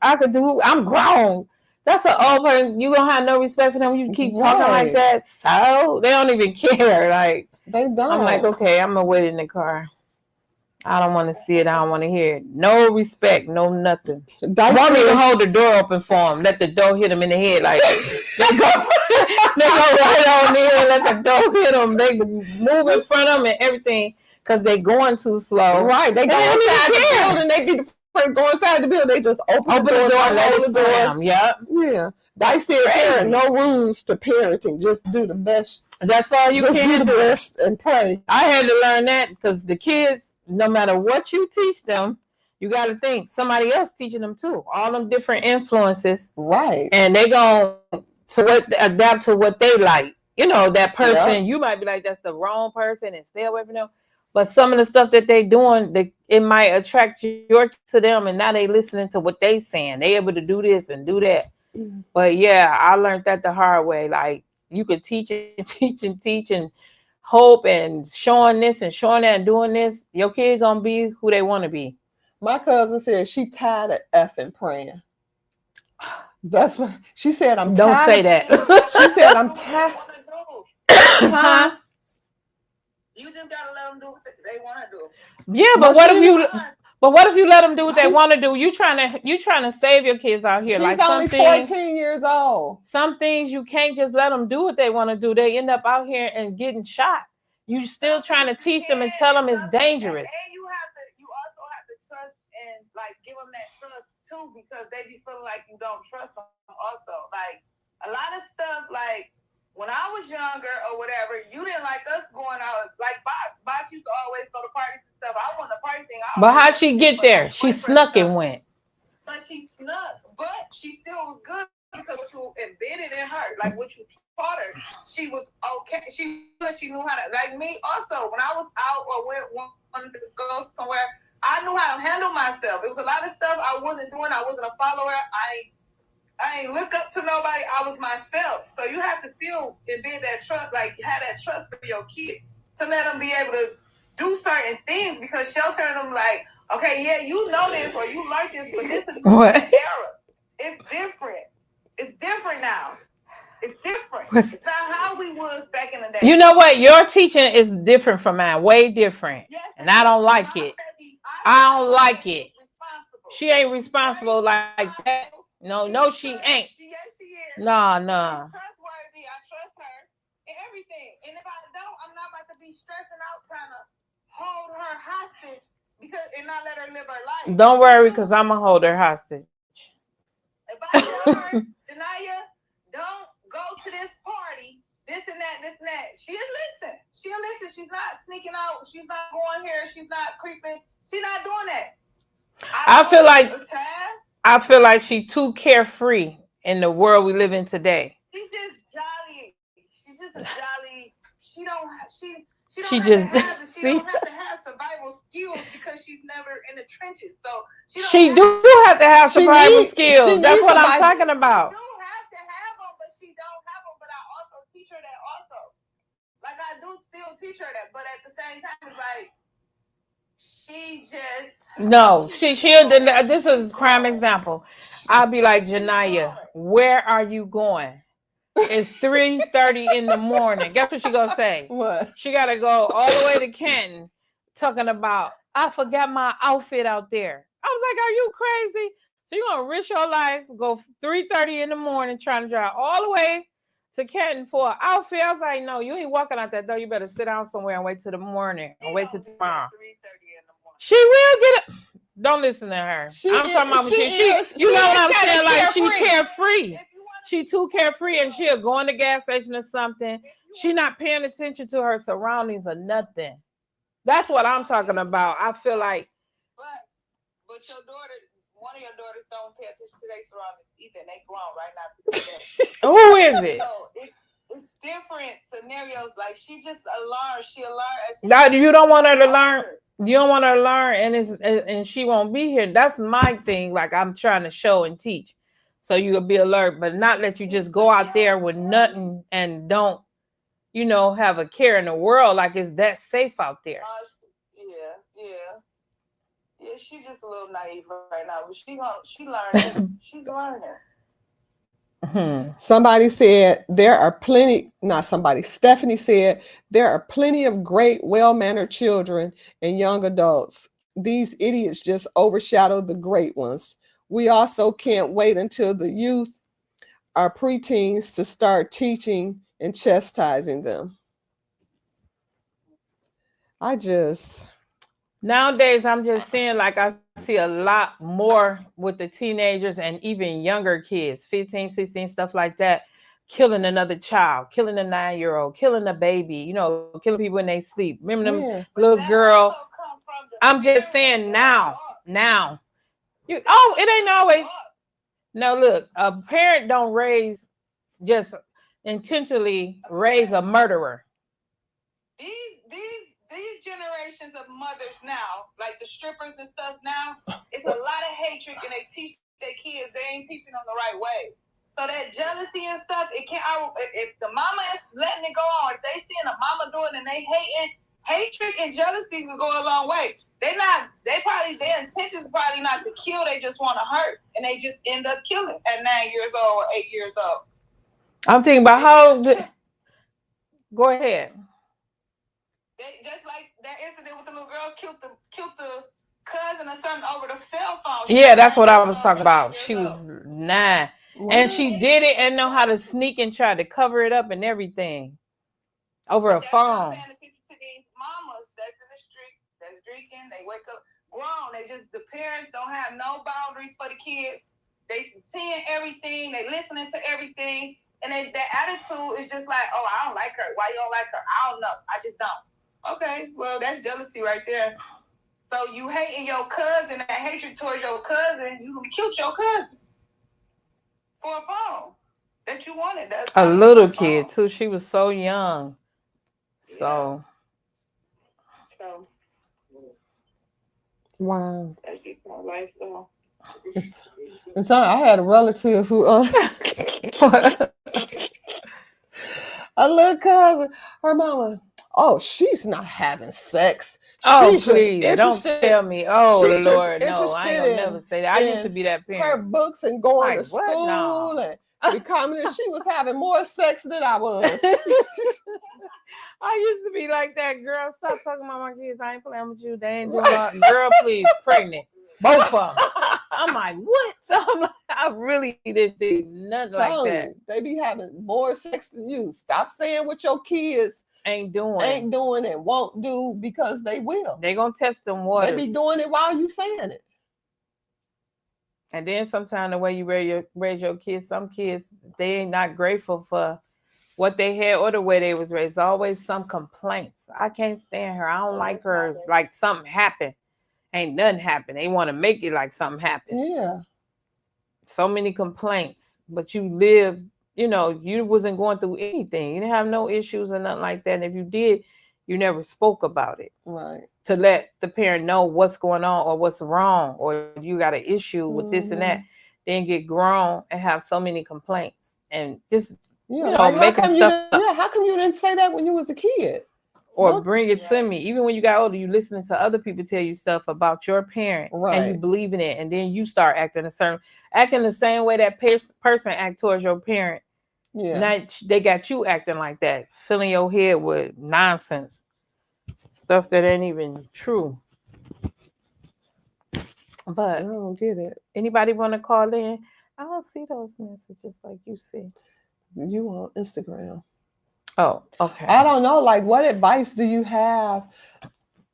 I could do. I'm grown. That's an old person. You don't have no respect for them. You keep talking like that. So they don't even care. Like, they don't. I'm like, okay, I'm gonna wait in the car. I don't want to see it. I don't want to hear it. No respect. No nothing. Want me to hold the door open for them. Let the door hit them in the head. Like, they go right on there and let the door hit them. They move in front of them and everything because they going too slow. Right. They go inside the building. They be go inside the building. They just open the door and let it slam. Yep. Yeah. I said there are no rules to parenting. Just do the best. That's all you can do. Just do the best and pray. I had to learn that because the kids, no matter what you teach them, you got to think somebody else teaching them too. All them different influences. Right. And they going to adapt to what they like. You know, that person, you might be like, that's the wrong person and stay away from them. But some of the stuff that they doing, it might attract you to them. And now they listening to what they saying. They able to do this and do that. Mm. But yeah, I learned that the hard way. Like, you could teach and teach and teach and hope and showing this and showing that and doing this. Your kid gonna be who they want to be. My cousin said she tired of effing praying. That's what she said. I'm don't tired. Say that. She said I'm tired. Huh? You just gotta let them do what they want to do. Yeah, but what if you let them do what they want to do? You trying to save your kids out here. She's like only 14 years old. Some things you can't just let them do what they want to do. They end up out here and getting shot. You still trying to teach them and tell them it's dangerous. And you also have to trust and like give them that trust too, because they be feeling like you don't trust them. Also, like a lot of stuff, like. When I was younger or whatever, you didn't like us going out. Like, Box used to always go to parties and stuff. I wasn't a party thing. But how'd she get there? She snuck and went. But she snuck. But she still was good because you embedded in her, like what you taught her, she was okay. She knew how to, like me also. When I was out or wanted to go somewhere, I knew how to handle myself. It was a lot of stuff I wasn't doing. I wasn't a follower. I ain't look up to nobody. I was myself. So you have to still embed that trust, like have that trust for your kid to let them be able to do certain things, because sheltering them like, okay, yeah, you know this or you learned this, but this is What? the era. It's different. It's different now. It's different. It's not how we was back in the day. You know what? Your teaching is different from mine, way different. Yes, and I don't like it. I don't like it. She ain't responsible like that. No, she ain't. Yes, she is. Nah. She's trustworthy. I trust her in everything. And if I don't, I'm not about to be stressing out trying to hold her hostage and not let her live her life. Don't worry, because I'm going to hold her hostage. If I tell her, Denaya, don't go to this party, this and that, she'll listen. She's not sneaking out. She's not going here. She's not creeping. She's not doing that. I feel like she too carefree in the world we live in today. She's just jolly. She's just a jolly. She don't have to have survival skills because she's never in the trenches. So she do have to have survival skills. That's what I'm talking about. She do have to have them, but she don't have them. But I also teach her that also. Like I do still teach her that, but at the same time, it's like she just she'll. This is a prime example. I'll be like, Janaya, where are you going? It's 3:30 in the morning. Guess what she gonna say? What? She gotta go all the way to Canton, talking about, I forgot my outfit out there. I was like, are you crazy? So you're gonna risk your life, go 3:30 in the morning, trying to drive all the way to Canton for an outfit? I was like, no, you ain't walking out that door. You better sit down somewhere and wait till the morning or wait till tomorrow. 3:30 in the morning. She will get it. Don't listen to her. I'm talking about you know what I'm saying? Like she's carefree. She too carefree, and she'll go in the gas station or something. She not paying attention to her surroundings or nothing. That's what I'm talking about. I feel like. But your daughter, one of your daughters don't pay attention to their surroundings either. They grown right now to do that. Who is it? So it's different scenarios. Like she just learn. She'll learn. Now you don't want her to learn. You don't want her to learn, and she won't be here. That's my thing. Like I'm trying to show and teach, so you'll be alert, but not let you just go out there with nothing and don't, have a care in the world. Like it's that safe out there. Yeah. She's just a little naive right now, but she learning. She's learning. Somebody said there are plenty, not somebody, Stephanie said there are plenty of great, well-mannered children and young adults. These idiots just overshadow the great ones. We also can't wait until the youth are preteens to start teaching and chastising them. Nowadays, I'm just saying, like I see a lot more with the teenagers and even younger kids, 15, 16, stuff like that, killing another child, killing a 9-year-old, killing a baby, killing people when they sleep. Remember them little girl? I'm just saying now. It ain't always. No, look, a parent don't just intentionally raise a murderer. These generations of mothers now, like the strippers and stuff now, it's a lot of hatred, and they teach their kids. They ain't teaching them the right way. So that jealousy and stuff, it can't. If the mama is letting it go on, if they seeing a mama do it and they hating, hatred and jealousy can go a long way. Their intentions probably not to kill. They just want to hurt, and they just end up killing at 9 years old or 8 years old. I'm thinking about go ahead. They just like that incident with the little girl killed the cousin or something over the cell phone. That's what I was talking about. She was 9, and she did it and know how to sneak and try to cover it up and everything over a phone. Paying attention to these mamas that's in the street, that's drinking. They wake up grown. The parents don't have no boundaries for the kids. They seeing everything. They listening to everything, and their attitude is just like, oh, I don't like her. Why you don't like her? I don't know. I just don't. Okay, well, that's jealousy right there. So you hating your cousin, that hatred towards your cousin, you killed your cousin. for a phone that you wanted. That's A little kid too. She was so young. So. So. Wow. That's just my life, though. It's I had a relative who a little cousin, her mama, oh, she's not having sex. Oh, She's please, just don't tell me. Oh, she's just Lord, no, I ain't interested gonna never say that. I used to be that her parent. books and going Like, to what? school No. and becoming. She was having more sex than I was. I used to be like that, girl. Stop talking about my kids. I ain't playing with you. They ain't doing all. Girl, please, pregnant. Both of them. I'm like, what? So I'm like, I really didn't do nothing like that. They be having more sex than you. Stop saying what your kids ain't doing and won't do, because they will. They gonna test them waters. They be doing it while you saying it. And then sometimes the way you raise your kids, some kids, they ain't not grateful for what they had or the way they was raised. Always some complaints. I can't stand her. I don't like her. Like something happened. Ain't nothing happened. They want to make it like something happened. Yeah. So many complaints. But you lived, you wasn't going through anything. You didn't have no issues or nothing like that. And if you did, you never spoke about it. Right. To let the parent know what's going on or what's wrong, or you got an issue with this and that. Then get grown and have so many complaints and just like making stuff up. How come you didn't say that when you was a kid? Or bring it to me. Even when you got older, you listening to other people tell you stuff about your parent, and you believe in it, and then you start acting the same way that person act towards your parent. Yeah. Now they got you acting like that, filling your head with nonsense, stuff that ain't even true. But I don't get it. Anybody want to call in? I don't see those messages like you see. You on Instagram? Oh, okay. I don't know. Like, what advice do you have?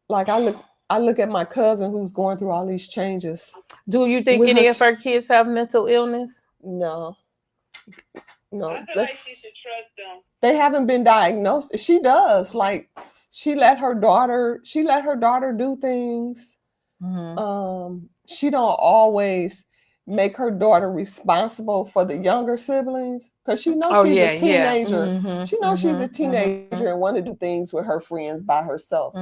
Like, I look at my cousin who's going through all these changes. Do you think any of her kids have mental illness? No. I feel like she should trust them. They haven't been diagnosed. She does. Like, she let her daughter do things. Mm-hmm. She don't always make her daughter responsible for the younger siblings, because she knows she's a teenager. Yeah. Mm-hmm. She knows she's a teenager and want to do things with her friends by herself.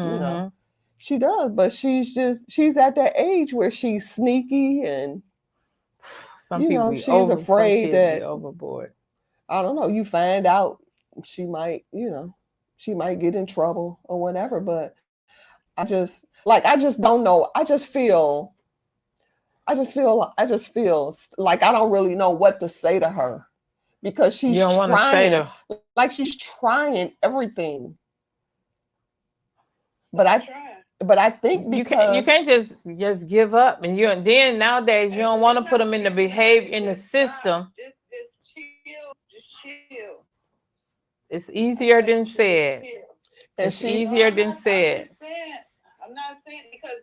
She does, but she's at that age where she's sneaky, and she's afraid that overboard. I don't know, you find out she might get in trouble or whatever. But I just don't know. I just feel like I don't really know what to say to her, because she's trying, she's trying everything. But I think because you can't just give up, and then nowadays you don't want to put them in the behavior in the system. Just chill. It's easier than said. It's easier than said. I'm not saying, because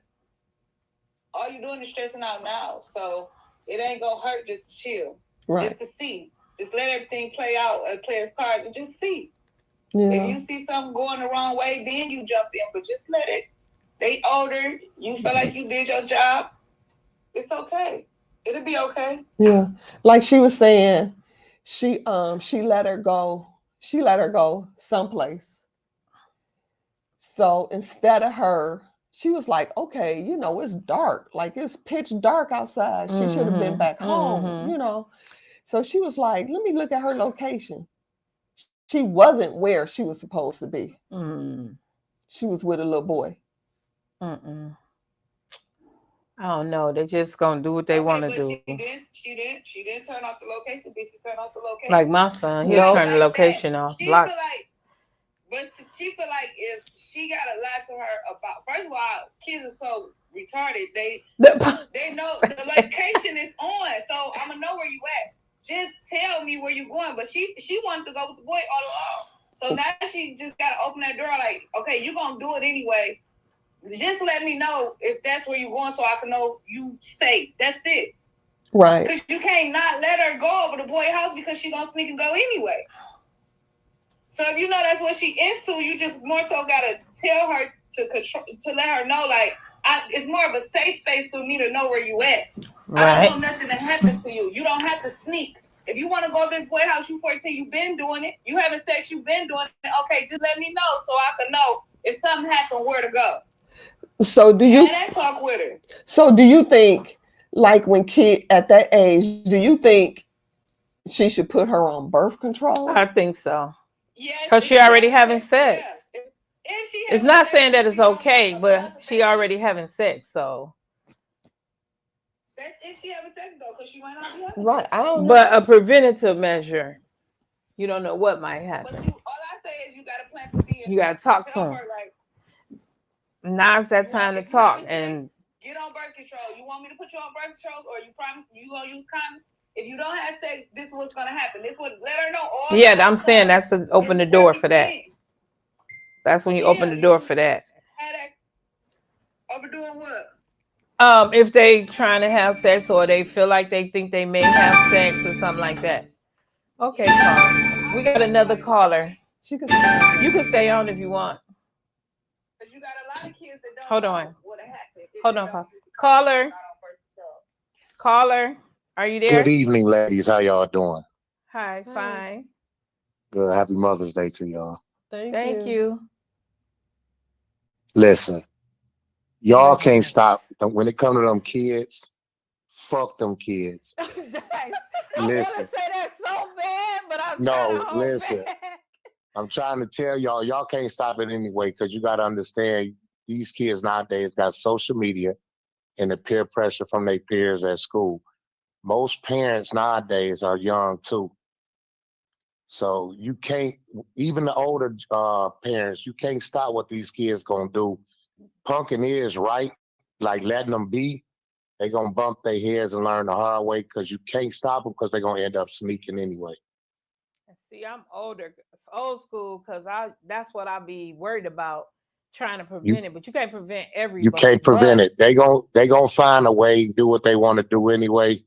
all you're doing is stressing out now, so it ain't gonna hurt. Just chill, right? Just to see, just let everything play out, play its cards, and just see. Yeah. If you see something going the wrong way, then you jump in. But just let it. They older. You feel like you did your job. It's okay. It'll be okay. Yeah, like she was saying, she let her go. She let her go someplace. So instead of her, she was like, okay, it's dark. Like, it's pitch dark outside. She should have been back home, So she was like, let me look at her location. She wasn't where she was supposed to be. She was with a little boy. I don't know. They're just gonna do what they want to do. She didn't turn off the location. Did she turn off the location? Like my son, he'll turn the location off. She feel like if she got to lie to her about, first of all, kids are so retarded. They know the location is on, so I'm gonna know where you at. Just tell me where you're going. But she wanted to go with the boy all along. So now she just got to open that door. Like, okay, you're gonna do it anyway. Just let me know if that's where you're going, so I can know you safe. That's it. Right. Because you can't not let her go over the boy's house, because she's gonna sneak and go anyway. So if you know that's what she into, you just more so gotta tell her to let her know, like, it's more of a safe space for me to know where you at. Right. I don't want nothing to happen to you. You don't have to sneak If you want to go to this boy house, you 14, you been doing it. You having sex, you been doing it. Okay, just let me know so I can know if something happened, where to go. So do you? And that talk with her. So do you think, like when kid at that age, do you think she should put her on birth control? I think so. Yes, Because she already having sex. Yeah. If she It's not saying that it's okay, but she already having sex, so. That's if she having sex though, because she might not be having Right. sex. I don't know. But a preventative measure, you don't know what might happen. But all I say is you gotta plant the seed. You gotta talk to tell him. her, like, Now's that time to talk. And get on birth control. You want me to put you on birth control, or you promise you gonna use condoms? If you don't have sex, this is what's gonna happen. This was let her know all. yeah, I'm saying that's to open the door for that. That's when you open the door for that. Overdoing what? If they trying to have sex or they feel like they think they may have sex or something like that. Okay, caller. We got another caller. She could. You can stay on if you want. Because you got a lot of kids that don't Hold know on. what happened. Hold on, caller. Caller, are you there? Good evening, ladies. How y'all doing? Hi, fine. Good. Happy Mother's Day to y'all. Thank you. Listen, y'all can't stop when it comes to them kids. Fuck them kids. I Listen. want to say that so bad, but I'm No, trying to hold listen. back. I'm trying to tell y'all can't stop it anyway, because you got to understand these kids nowadays got social media and the peer pressure from their peers at school. Most parents nowadays are young too. So you can't, even the older parents, you can't stop what these kids gonna do. Punking is right, like letting them be. They gonna bump their heads and learn the hard way, because you can't stop them, because they're gonna end up sneaking anyway. See, I'm older, old school, because that's what I be worried about, trying to prevent it. But you can't prevent everybody. You can't prevent it. They gonna find a way, do what they want to do anyway.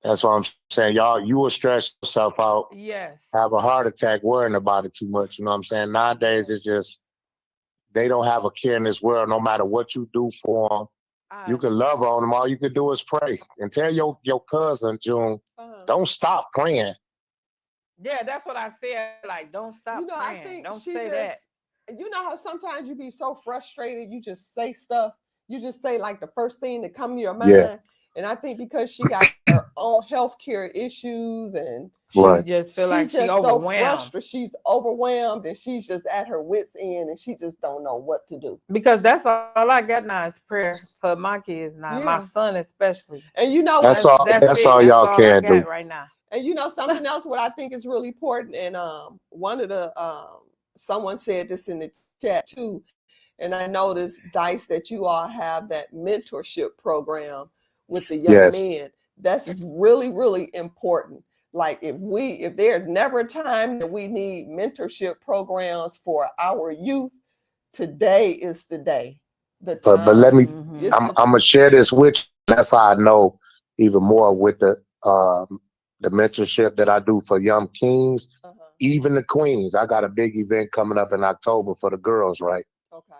That's what I'm saying. Y'all, you will stress yourself out. Yes. Have a heart attack worrying about it too much. You know what I'm saying? Nowadays, it's just, they don't have a care in this world. No matter what you do for them, you can love on them. All you can do is pray. And tell your cousin, June, don't stop praying. Yeah, that's what I said. Like, don't stop praying. I think don't she say just, that. You know how sometimes you be so frustrated, you just say stuff. You just say like the first thing that come to your mind. Yeah. And I think because she got her own healthcare issues and she just feel like she's so overwhelmed. frustrated. She's overwhelmed and she's just at her wits' end and she just don't know what to do. Because that's all I got now is prayer for my kids now, my son especially. And you know, that's all y'all can do right now. And you know something else, what I think is really important, and one of the someone said this in the chat too, and I noticed, Dice, that you all have that mentorship program with the young men. That's really, really important. Like if there's never a time that we need mentorship programs for our youth, today is the day. But let me, I'm gonna share this with you. That's how I know even more with the mentorship that I do for young kings, even the queens. I got a big event coming up in October for the girls, right? Okay.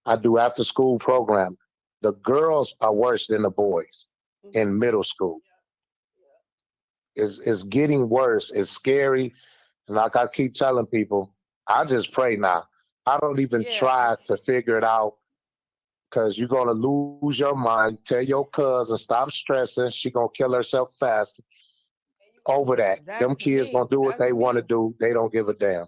I do after school program. The girls are worse than the boys in middle school. It's getting worse. It's scary. And like I keep telling people, I just pray now. I don't even try to figure it out, because you're going to lose your mind. Tell your cousin, stop stressing. She going to kill herself fast over that. Them kids going to do what they want to do. They don't give a damn.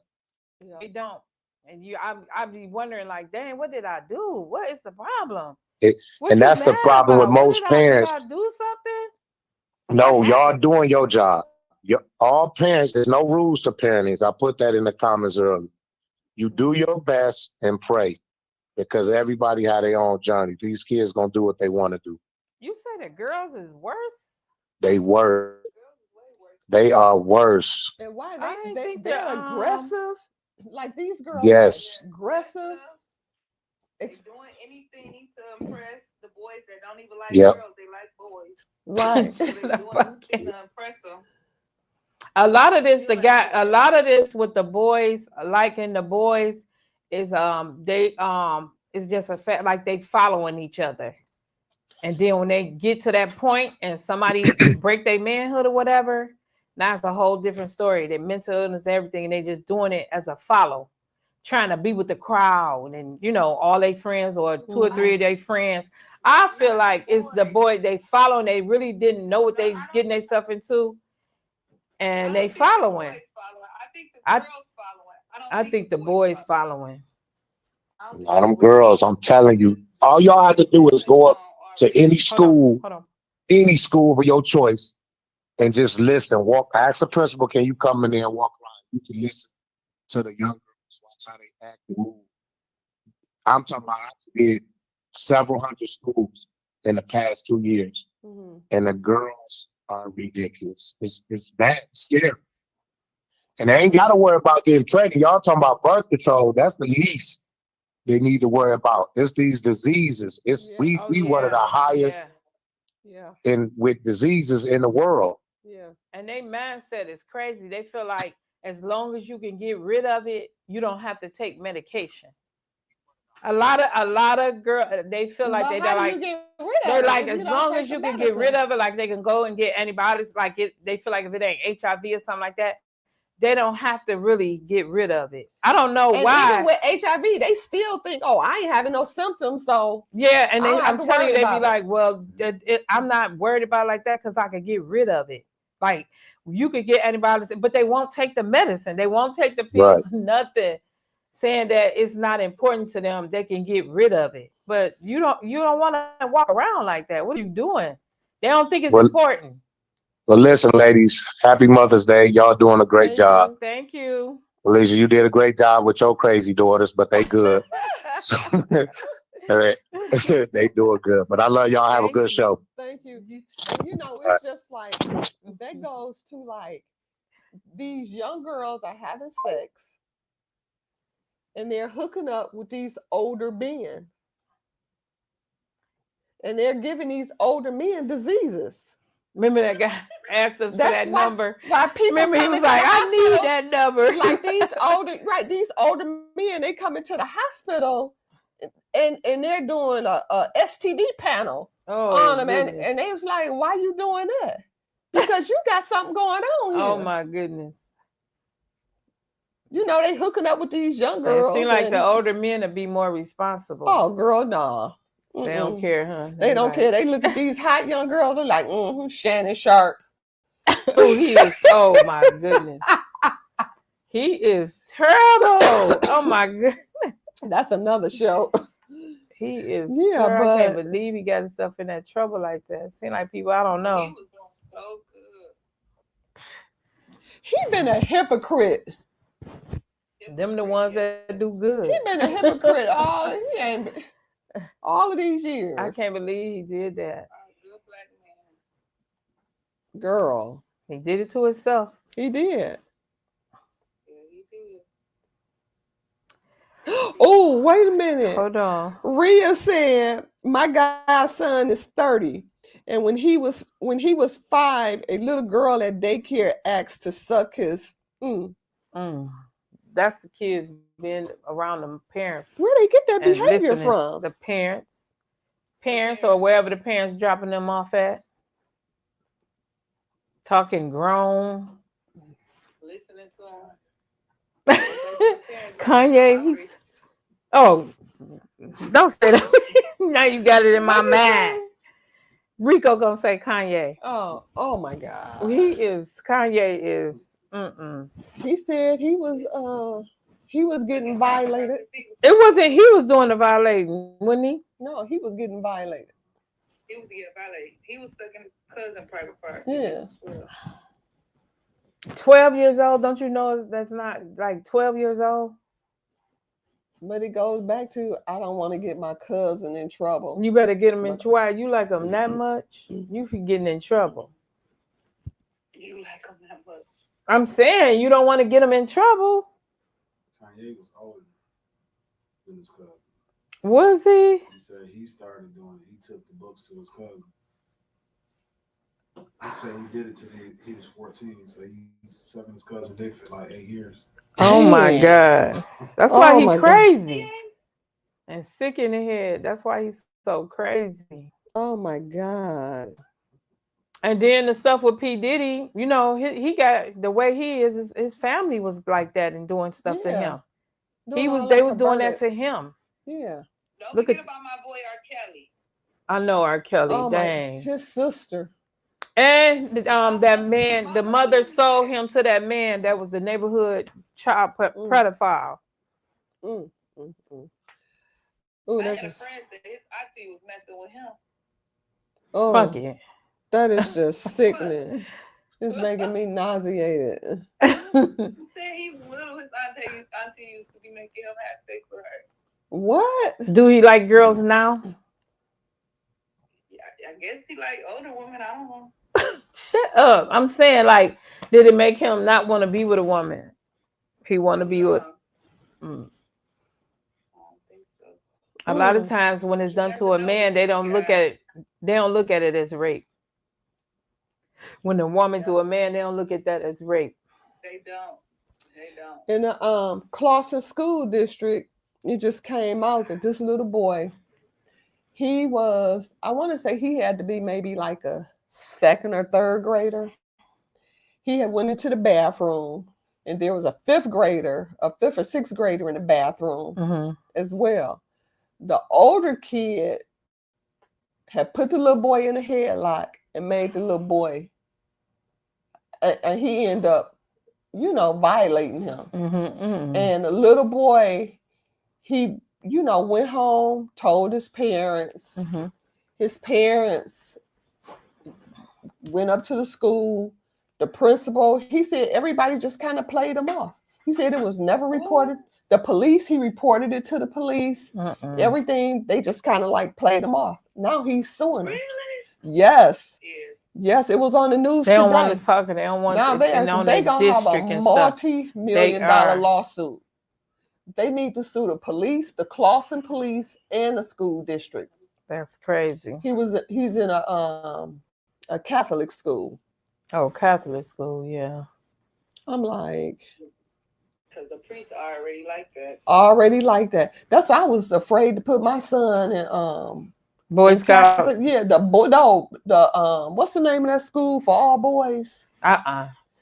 They don't. And I be wondering, like, dang, what did I do? What is the problem? And that's the problem with most parents. Did I do something? No, y'all doing your job. All parents, there's no rules to parenting. I put that in the comments earlier. You do your best and pray, because everybody had their own journey. These kids gonna do what they want to do. You say the girls is worse? They were. They are worse. And why they're aggressive? Like these girls Yes. are aggressive. Doing anything to impress the boys that don't even like girls. They like boys. Right. So they're doing anything to impress them. A lot of this with the boys, liking the boys, is it's just a fact, like they following each other. And then when they get to that point and somebody break their manhood or whatever, Now it's a whole different story. They mental illness, everything, and they just doing it as a follow, trying to be with the crowd and all their friends or two or three of their friends. I feel like it's the boy they follow and they really didn't know what they getting themselves into, and they following. I think the boys following. Now, them girls, I'm telling you, all y'all have to do is go up to Hold on. any school of your choice, and just listen. Ask the principal, can you come in there and walk around? You can listen to the young girls, watch how they act and move. I'm talking about, I did several hundred schools in the past 2 years, and the girls are ridiculous. It's bad, it's scary. And they ain't got to worry about getting pregnant. Y'all talking about birth control. That's the least they need to worry about. It's these diseases. We one of the highest with diseases in the world. Yeah. And their mindset is crazy. They feel like as long as you can get rid of it, you don't have to take medication. A lot of girls, they feel like they're like as long as you can get rid of it, like they can go and get antibiotics. Like they feel like if it ain't HIV or something like that, they don't have to really get rid of it. I don't know why. Even with HIV, they still think, "Oh, I ain't having no symptoms." So yeah, and I'm telling you, they be like, "Well, I'm not worried about it like that because I could get rid of it." Like you could get antibiotics, but they won't take the medicine. They won't take the pills. Right. Nothing. Saying that it's not important to them, they can get rid of it. But you don't want to walk around like that. What are you doing? They don't think it's important. Well, listen, ladies, happy Mother's Day. Y'all doing a great job. Thank you. Alicia, you did a great job with your crazy daughters, but they good. They doing good. But I love y'all. Have a good show. Thank you. And it's just like that goes to like these young girls are having sex and they're hooking up with these older men. And they're giving these older men diseases. Remember that guy asked us for that number? Why people remember he was like, I need that number. Like these older men, they come into the hospital and they're doing a STD panel on them. And they was like, why you doing that? Because you got something going on here. Oh my goodness. They hooking up with these young girls. It seems like the older men would be more responsible. Oh, girl, nah. They don't care, huh? They don't care. They look at these hot young girls. They're like, Shannon Sharp. Oh, he is. Oh my goodness. He is terrible. Oh my goodness. That's another show. He is. Yeah, but I can't believe he got himself in that trouble like that. Seem like people I don't know. He was doing so good. He been a hypocrite. Them the ones that do good. He been a hypocrite all of these years. I can't believe he did that. Girl. He did it to himself. He did. Oh, wait a minute. Hold on. Rhea said, my godson is 30. And when he was 5, a little girl at daycare asked to suck his That's the kids being around the parents. Where they get that behavior from? The parents or wherever the parents dropping them off at. Talking grown. Listening to him. Kanye, don't say that. Now you got it in my mind. Rico gonna say Kanye. Oh my God. Kanye is. He said he was getting violated. It wasn't he was doing the violating, wasn't he? No, he was getting violated. He was getting violated. He was sucking his cousin private parts. Yeah. 12 years old, don't you know that's not like 12 years old? But it goes back to I don't want to get my cousin in trouble. You better get him in trouble. You like him that much, you be getting in trouble. You like him that much. I'm saying you don't want to get him in trouble. Kanye was older than his cousin. Was he? He said he started doing it. He took the books to his cousin. He said he did it till he was 14. So he's sucking his cousin dick for like 8 years. Oh my God. That's why he's crazy. God. And sick in the head. That's why he's so crazy. Oh my God. And then the stuff with P. Diddy, you know, he got the way he is, his family was like that and doing stuff to him. Doing all They that was doing that perverted. to him. Yeah. Don't Look forget at- about my boy R. Kelly. I know R. Kelly, Oh my, dang. his sister. And that man, the mother sold him to that man that was the neighborhood child pedophile. Mm, mm, mm. I Ooh, had that's a just, friend that his auntie was messing with him. oh, Funky. that is just sickening. It's making me nauseated. He said he was little. His auntie used to be making him have sex with her. What? Do he like girls now? Yeah, I guess he like older women. I don't know. Shut up. I'm saying, like, did it make him not want to be with a woman? He want to be with. I don't think so. A lot of times when it's done to a man, they don't look at it. They don't look at it as rape. When a woman to a man, they don't look at that as rape. They don't. They don't. In the Clawson School District, it just came out that this little boy, he was, I want to say he had to be maybe like a second or third grader. He had went into the bathroom, and there was a fifth or sixth grader in the bathroom as well. The older kid had put the little boy in a headlock and made the little boy, and he ended up, violating him. And the little boy, he, went home, told his parents. His parents went up to the school. The principal, he said everybody just kind of played him off. He said it was never reported. The police, he reported it to the police. Everything, they just kind of like played him off. Now he's suing them. Really? Yes. Yeah. Yes, it was on the news They don't today. want to talk. They don't want. Now they gonna have a multi-million-dollar lawsuit. They need to sue the police, the Clawson police, and the school district. That's crazy. He's in a Catholic school. Oh, Catholic school, yeah. I'm like, because the priests are already like that. Already like that. That's why I was afraid to put my son in Boy Scouts. Yeah, what's the name of that school for all boys?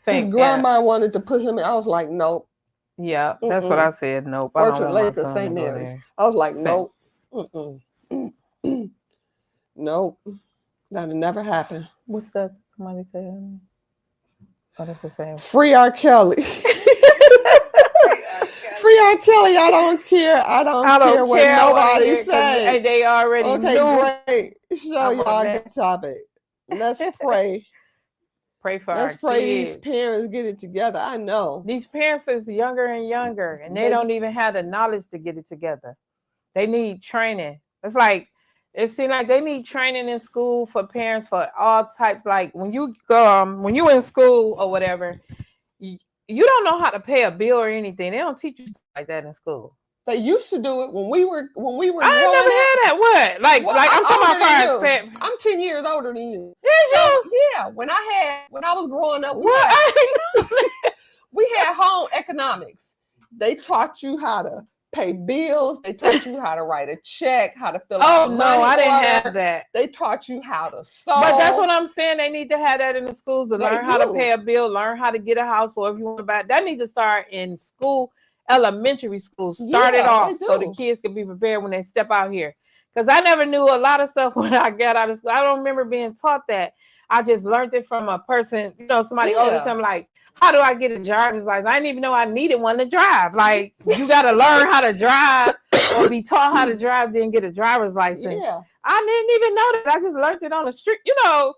His grandma wanted to put him in. I was like, nope. Yeah, that's what I said. Nope. Orchard Lake or St. Mary's. I was like, nope. Nope. That'll never happen. What's that? Somebody said. Oh, that's the same. Free R. Kelly. Free R. Kelly. I don't care. I don't care what nobody says. They already knew. Great. Show y'all a good topic. Let's pray. Pray for Let's pray these parents get it together. I know. These parents is younger and younger, and they don't even have the knowledge to get it together. They need training. It's like, it seems like they need training in school for parents for all types. Like when you in school or whatever, you don't know how to pay a bill or anything. They don't teach you stuff like that in school. They used to do it when we were. I ain't never had that. What? Like I'm talking about I'm 10 years older than you. Is you? Yeah. When I was growing up, what? We had home economics. They taught you how to pay bills. They taught you how to write a check, how to fill out. Oh no, I didn't have that. They taught you how to sew. But that's what I'm saying. They need to have that in the schools to learn how to pay a bill, learn how to get a house, or if you want to buy. That needs to start in school, elementary school. Start it off so the kids can be prepared when they step out here. Because I never knew a lot of stuff when I got out of school. I don't remember being taught that. I just learned it from a person, somebody older. So I'm like, how do I get a driver's license? I didn't even know I needed one to drive. Like, you got to learn how to drive or be taught how to drive, then get a driver's license. Yeah. I didn't even know that. I just learned it on the street. I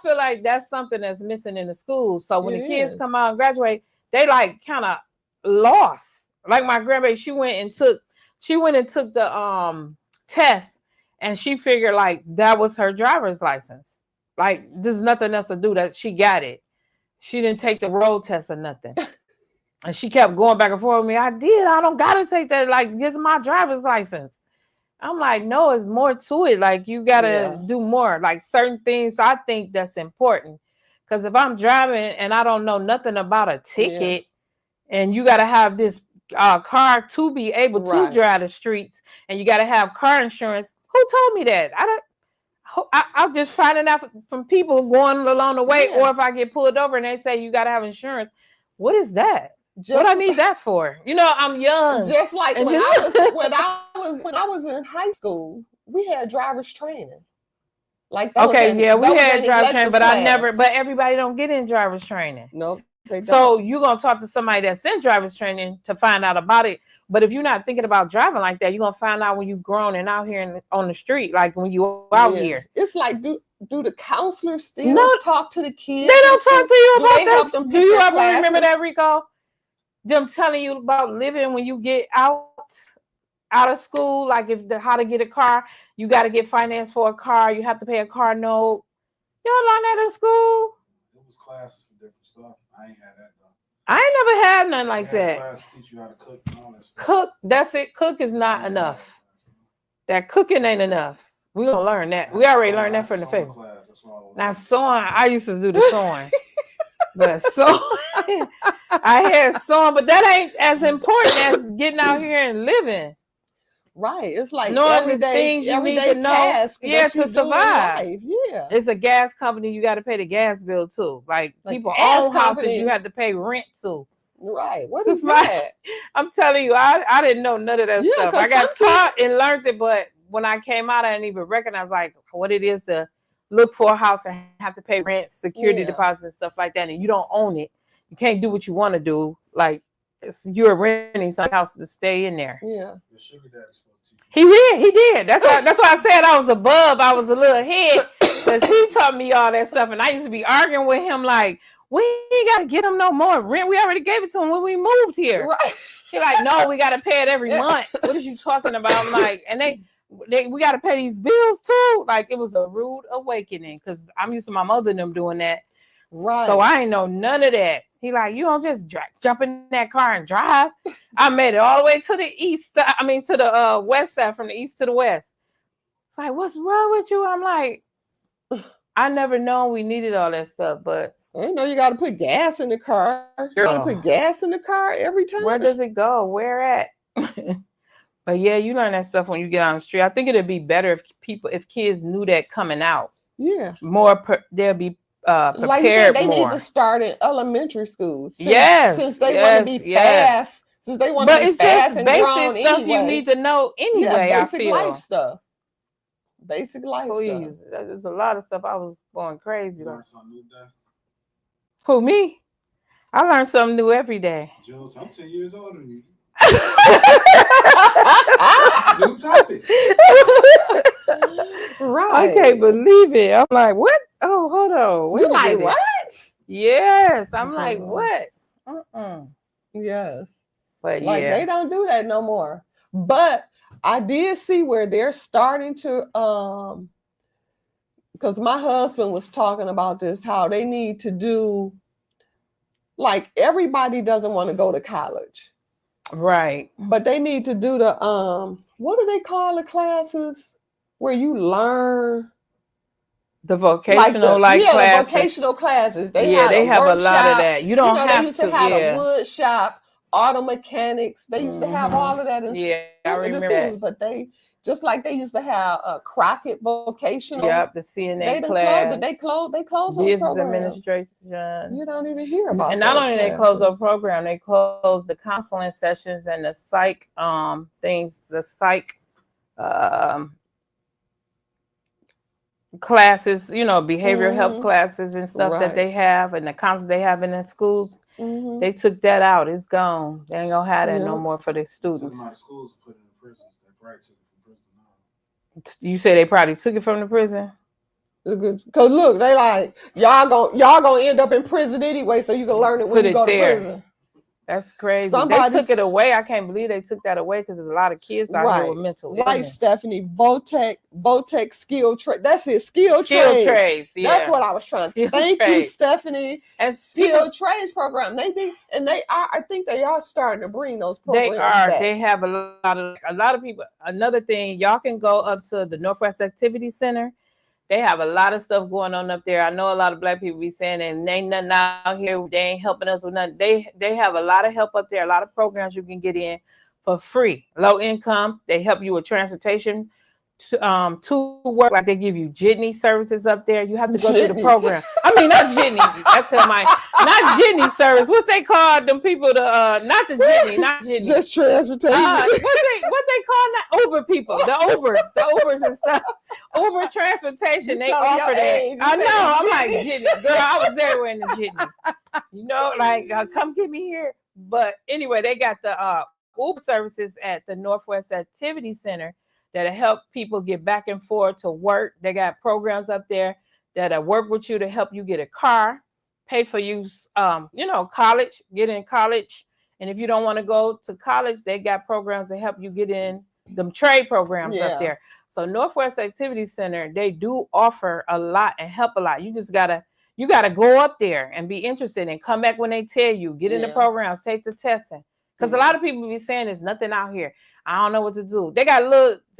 feel like that's something that's missing in the schools. So when the kids come out and graduate, they like kind of lost. Like my grandbaby, she went and took the test, and she figured like that was her driver's license. Like there's nothing else to do, that she got it. She didn't take the road test or nothing. And she kept going back and forth with me. I don't gotta take that. Like, this is my driver's license. I'm like, no, it's more to it. Like, you gotta do more. Like certain things I think that's important. Because if I'm driving and I don't know nothing about a ticket, and you gotta have this car to be able to drive the streets, and you gotta have car insurance. Who told me that? I'm just finding out from people going along the way, Yeah. or if I get pulled over and they say you got to have insurance. What is that? Just, what I need that for? You know, I'm young. Just like And when just- I was in high school, we had driver's training. Like that Okay, was yeah, we that was had an driver's training, elective but I class. never. But everybody don't get in driver's training. Nope, they don't. So you're gonna talk to somebody that's in driver's training to find out about it. But if you're not thinking about driving like that, you're gonna find out when you're grown and out here on the street, like when you out here. It's like do the counselors still No, talk to the kids? They don't talk to you do about they help that. them Do pick you their ever remember classes? that, Rico? Them telling you about living when you get out of school, like how to get a car, you got to get finance for a car, you have to pay a car note. Y'all learn that in school? It was classes for different stuff. I ain't had that though. I ain't never had nothing like We had that. classes teach you how to cook and all that stuff. Cook, that's it. Cook is I not ain't had enough. that. That cooking ain't enough. We're gonna learn that. We already learned that from the sewing film. class, that's what I was Now learning. sewing, I used to do the sewing. But sewing, I had sewing, but that ain't as important as getting out here and living. Right. It's like Knowing the things you need to know, task yeah, that you to do in survive. life. Yeah. It's a gas company, you got to pay the gas bill too. Like people gas own houses, company. you have to pay rent too. Right. What It's is like- that? I'm telling you, I didn't know none of that Yeah, stuff. 'cause I got some taught and learned it, but when I came out, I didn't even recognize like what it is to look for a house and have to pay rent, security Yeah. deposits, and stuff like that, and you don't own it. You can't do what you want to do. Like you're renting some house to stay in there. Yeah. The sugar daddy's supposed to teach you. He did. That's why I said I was above. I was a little head because he taught me all that stuff, and I used to be arguing with him like, we ain't got to get him no more rent. We already gave it to him when we moved here. Right. He like, no, we got to pay it every month. What is you talking about? I'm like, and we got to pay these bills too. Like it was a rude awakening because I'm used to my mother and them doing that. Right. So I ain't know none of that. He like, you don't just jump in that car and drive. I made it all the way to the east side. I mean, to the west side, from the east to the west. It's like, what's wrong with you? I'm like, I never known we needed all that stuff, but I didn't know you got to put gas in the car. You got to put gas in the car every time. where does it go? Where at? But yeah, you learn that stuff when you get on the street. I think it'd be better if kids knew that coming out. Yeah. They'll be prepared like you said, they more. need to start in elementary schools. Since they want to be fast. Since they want to be fast and grown stuff anyway. you need to know anyway. Yeah, basic I feel life stuff. Basic life Please, stuff. there's a lot of stuff I was going crazy. You learned something new today? Who, me? I learn something new every day. Jules, I'm 10 years older than you. That's a new topic. Right. I can't believe it. I'm like, what? Oh, hold on. Wait You a like minute. what? Yes. I'm like, Uh-huh. what? Yes. But Like yeah. they don't do that no more. But I did see where they're starting to because my husband was talking about this, how they need to do, like everybody doesn't want to go to college. Right. But they need to do the what do they call the classes where you learn The vocational the classes. vocational classes. They have a lot of workshop. that. You don't have they used to have yeah. a wood shop, auto mechanics. They used to have Mhm. all of that in Yeah, I in the remember schools, that. but they just like they used to have a Crockett vocational. Yep, the CNA class. They closed thlose Business programs. administration. You don't even hear about. And not those only they classes. close the program, they close the counseling sessions and the psych things, the psych classes, behavioral health classes and stuff that they have, and the counselors they have in the schools. Mhm. They took that out. It's gone. They ain't gonna have that no Yeah. more for the Took students. them out of schools and put it in prisons. They probably took it from prison now. You say they probably took it from the prison? Because look, they like y'all gonna end up in prison anyway, so you can learn it when Put you it go there. to prison. That's crazy. Somebody's- They took it away. I can't believe they took that away because there's a lot of kids out here with mental Right, illness. Stephanie. Votech skill trade. That's it. Skill trades. Yeah. That's what I was trying to. Skill Thank you, trades. Stephanie. And Skill trades program. I think they are starting to bring those programs They are. back. They have a lot of people. Another thing, y'all can go up to the Northwest Activity Center. They have a lot of stuff going on up there. I know a lot of Black people be saying, and ain't nothing out here. They ain't helping us with nothing. They have a lot of help up there. A lot of programs you can get in for free, low income. They help you with transportation to work, like they give you jitney services up there. You have to go through the Jitney. program. I mean, not jitney. That's not jitney service. What's they called? Them people, not the jitney, not jitney. Just transportation. What they call that? Uber people, the Ubers and stuff. Uber transportation. They telling offer your that. age. I You know. said I'm like jitney. jitney, girl. I was there wearing the jitney. You know, like come get me here. But anyway, they got the Uber services at the Northwest Activity Center that'll help people get back and forth to work. They got programs up there that'll work with you to help you get a car, pay for you, college, get in college. And if you don't want to go to college, they got programs to help you get in them trade programs up there. So Northwest Activity Center, they do offer a lot and help a lot. You just gotta go up there and be interested and come back when they tell you, get in the programs, take the testing. Because a lot of people be saying there's nothing out here. I don't know what to do. They got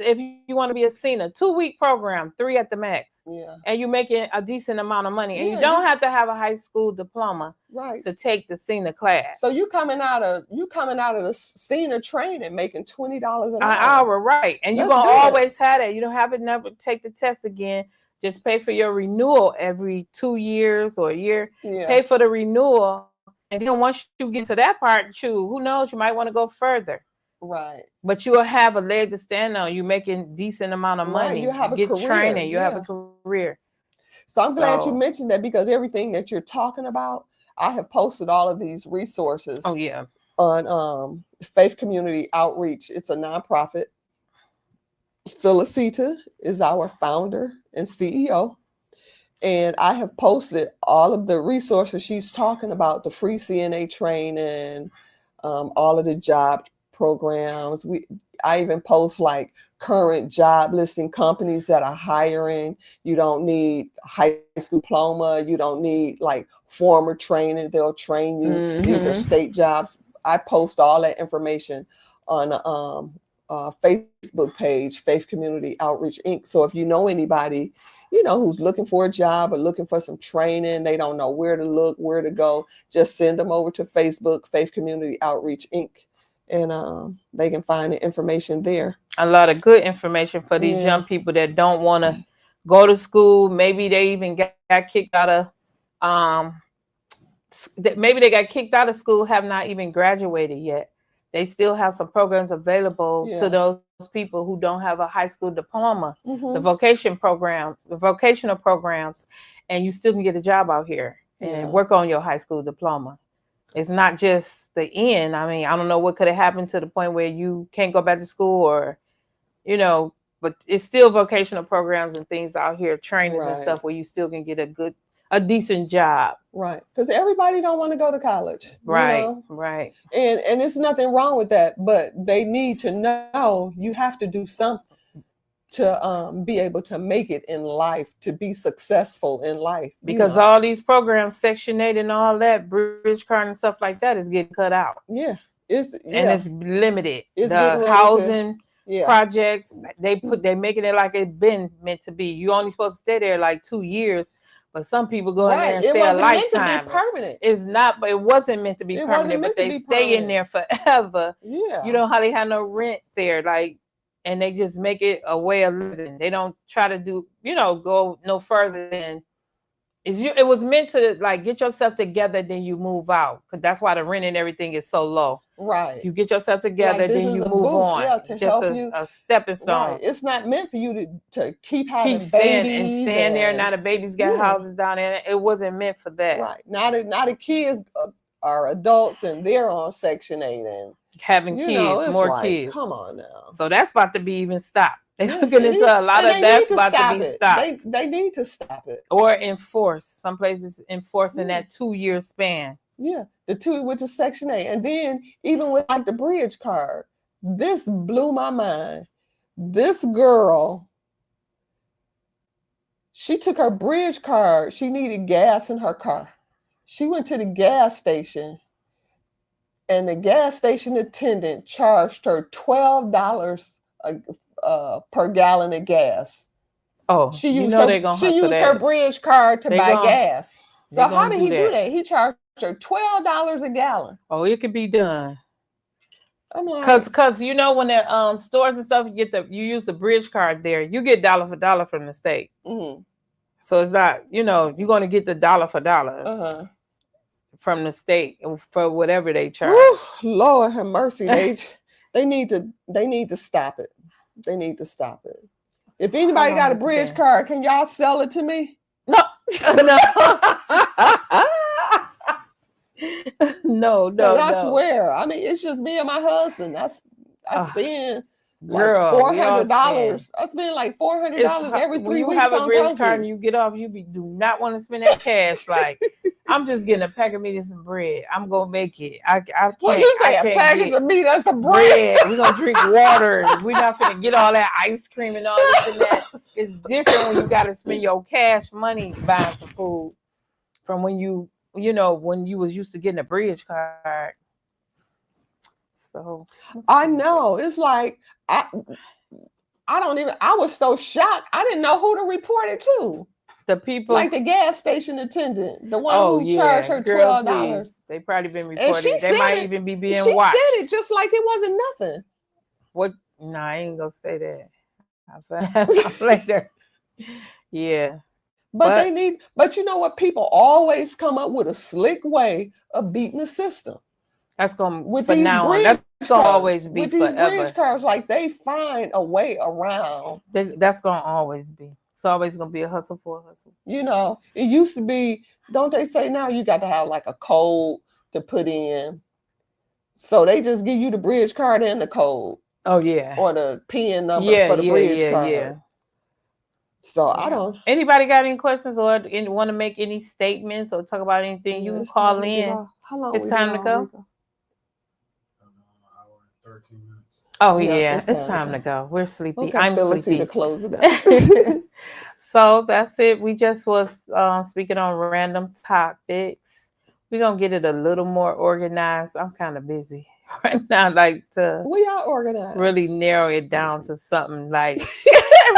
if you want to be a senior, 2-week program, 3 at the max. Yeah. And you're making a decent amount of money. And Yeah, you don't have to have a high school diploma Right. to take the senior class. So you coming out of the senior training making $20 an hour, right. And you're That's gonna good. always have that. You don't have to never take the test again. Just pay for your renewal every 2 years or a year. Yeah. Pay for the renewal. And then once you get to that part, who knows, you might want to go further. Right. But you'll have a leg to stand on. You're making decent amount of money. You have a get career. training. You have a career. So I'm glad you mentioned that, because everything that you're talking about, I have posted all of these resources. Oh yeah. On Faith Community Outreach. It's a nonprofit. Felicita is our founder and CEO. And I have posted all of the resources she's talking about, the free CNA training, all of the job programs. I even post like current job listing companies that are hiring. You don't need high school diploma. You don't need like former training. They'll train you. Mm-hmm. These are state jobs. I post all that information on Facebook page, Faith Community Outreach Inc. So if you know anybody, who's looking for a job or looking for some training, they don't know where to look, where to go, just send them over to Facebook, Faith Community Outreach Inc. And they can find the information there. A lot of good information for these young people that don't want to go to school. Maybe they even got kicked out of, maybe they got kicked out of school, have not even graduated yet. They still have some programs available to those people who don't have a high school diploma, the vocational programs, and you still can get a job out here and work on your high school diploma. It's not just the end. I mean, I don't know what could have happened to the point where you can't go back to school or, but it's still vocational programs and things out here, trainings and stuff where you still can get a decent job. Right. Because everybody don't want to go to college. Right. Right. And there's nothing wrong with that, but they need to know you have to do something to be able to make it in life, to be successful in life. Because all these programs, Section 8 and all that, bridge card and stuff like that is getting cut out. Yeah. And it's limited. It's the housing projects, they're making it like it's been meant to be. You only supposed to stay there like 2 years, but some people go in there and stay a lifetime. It wasn't meant to be permanent. It's not, but it wasn't meant to be permanent, but they stay in there forever. Yeah. You know how they have no rent there, and they just make it a way of living. They don't try to do, go no further than it was meant to get yourself together, then you move out. Because that's why the rent and everything is so low. Right. You get yourself together, then you move on. Yeah, to help you. A stepping stone. Right. It's not meant for you to keep having babies. Stand there. Now the babies got houses down there. It wasn't meant for that. Right. Now the kids are adults and they're on Section 8 and having kids, more kids. Come on now. So that's about to be even stopped. They're looking into a lot of that's about to be stopped. They need to stop it. Or enforce. Some places enforcing that 2-year span. Yeah, the 2, which is Section 8. And then even with the bridge card, this blew my mind. This girl, she took her bridge card. She needed gas in her car. She went to the gas station, and the gas station attendant charged her $12 per gallon of gas. Oh, she used her bridge card to buy gas. So how did he do that? He charged her $12 a gallon. Oh, it could be done. I'm like, Cause you know when the stores and stuff you use the bridge card there, you get dollar for dollar from the state. So it's not, you're gonna get the dollar for dollar from the state for whatever they charge. Lord have mercy. They need to stop it. They need to stop it. If anybody got a bridge card, can y'all sell it to me? No. No. No. I swear. I mean, it's just me and my husband. I spend like $400. I spend like $400 every 3 weeks. When you have a bridge groceries. card and you get off, do not want to spend that cash. Like, I'm just getting a pack of meat and some bread. I'm gonna make it. I can't. What you say? A package of meat? That's the bread. We're gonna drink water. We're not gonna get all that ice cream and all this and that. It's different when you got to spend your cash money buying some food from when you was used to getting a bridge card. So I know it's like I was so shocked. I didn't know who to report it to. The people, like the gas station attendant, the one who charged her $12. They probably been reported. They might even be being watched. She said it just like it wasn't nothing. What? No, I ain't gonna say that. I'll later. Yeah. But you know what? People always come up with a slick way of beating the system. That's gonna that's gonna always be with forever. These bridge cards, like they find a way around. That's gonna always be. It's always gonna be a hustle for a hustle. It used to be. Don't they say now you got to have like a code to put in? So they just give you the bridge card and the code. Oh yeah. Or the PIN number for the bridge card. Yeah. So I don't. Anybody got any questions or want to make any statements or talk about anything? You can call in. How long? It's time to go. 13 minutes. Oh yeah, it's time to go. We're sleepy. Okay, I'm sleepy. To close it out. So that's it. We just was speaking on random topics. We're gonna get it a little more organized. I'm kind of busy right now, we are organized. Really narrow it down to something like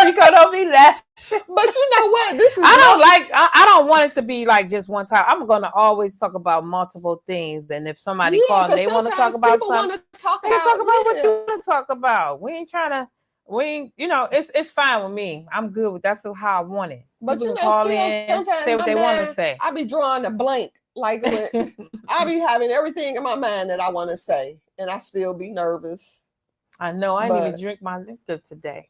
Rico, don't be laughing. But you know what? This is I don't want it to be like just one time. I'm gonna always talk about multiple things. And if somebody calls and they want to talk about something, talk about what you want to talk about. We ain't trying to. It's fine with me. I'm good with that's how I want it. But people call in, sometimes say what they want to say. I be drawing a blank. Like I be having everything in my mind that I want to say, and I still be nervous. I know. I didn't even drink my liquor today.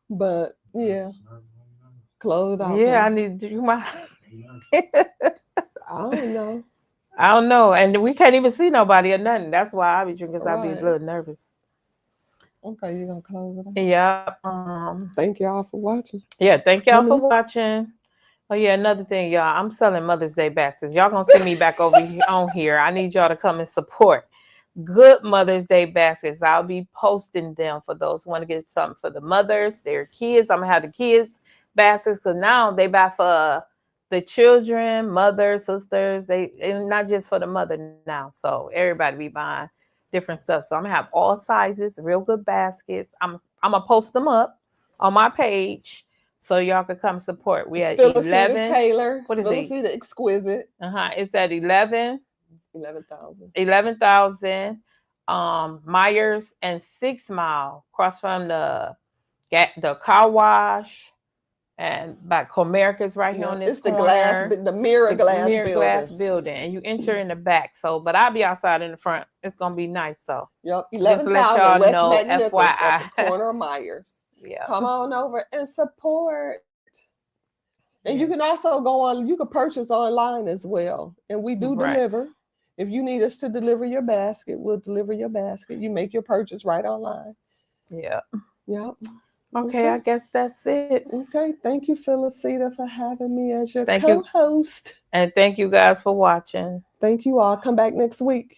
But yeah, close it out. Yeah, I need to drink my. I don't know, and we can't even see nobody or nothing. That's why I be drinking. Cause I be a little nervous. Okay, you're gonna close it out. Yeah. Thank y'all for watching. Yeah, thank y'all for watching. Oh yeah, another thing, y'all. I'm selling Mother's Day baskets. Y'all gonna see me back over on here. I need y'all to come and support good Mother's Day baskets. I'll be posting them for those who want to get something for the mothers, their kids. I'm gonna have the kids baskets because now they buy for the children, mothers, sisters. They not just for the mother now. So everybody be buying different stuff. So I'm gonna have all sizes, real good baskets. I'm gonna post them up on my page so y'all can come support. We at 11 Taylor. What is it? The Exquisite. It's at 11,000. 11,000. Myers and 6 Mile across from the car wash and by Comerica's right here on this corner. It's the mirror glass building. And you enter in the back. So, but I'll be outside in the front. It's gonna be nice. So, 11,000 West know, FYI. FYI. At the corner of Myers. Yeah, come on over and support. And you can also you can purchase online as well. And we do deliver. If you need us to deliver your basket, we'll deliver your basket. You make your purchase right online. Yeah. Yep. Okay, I guess that's it. Okay. Thank you, Felicita, for having me as your co-host. And thank you guys for watching. Thank you all. Come back next week.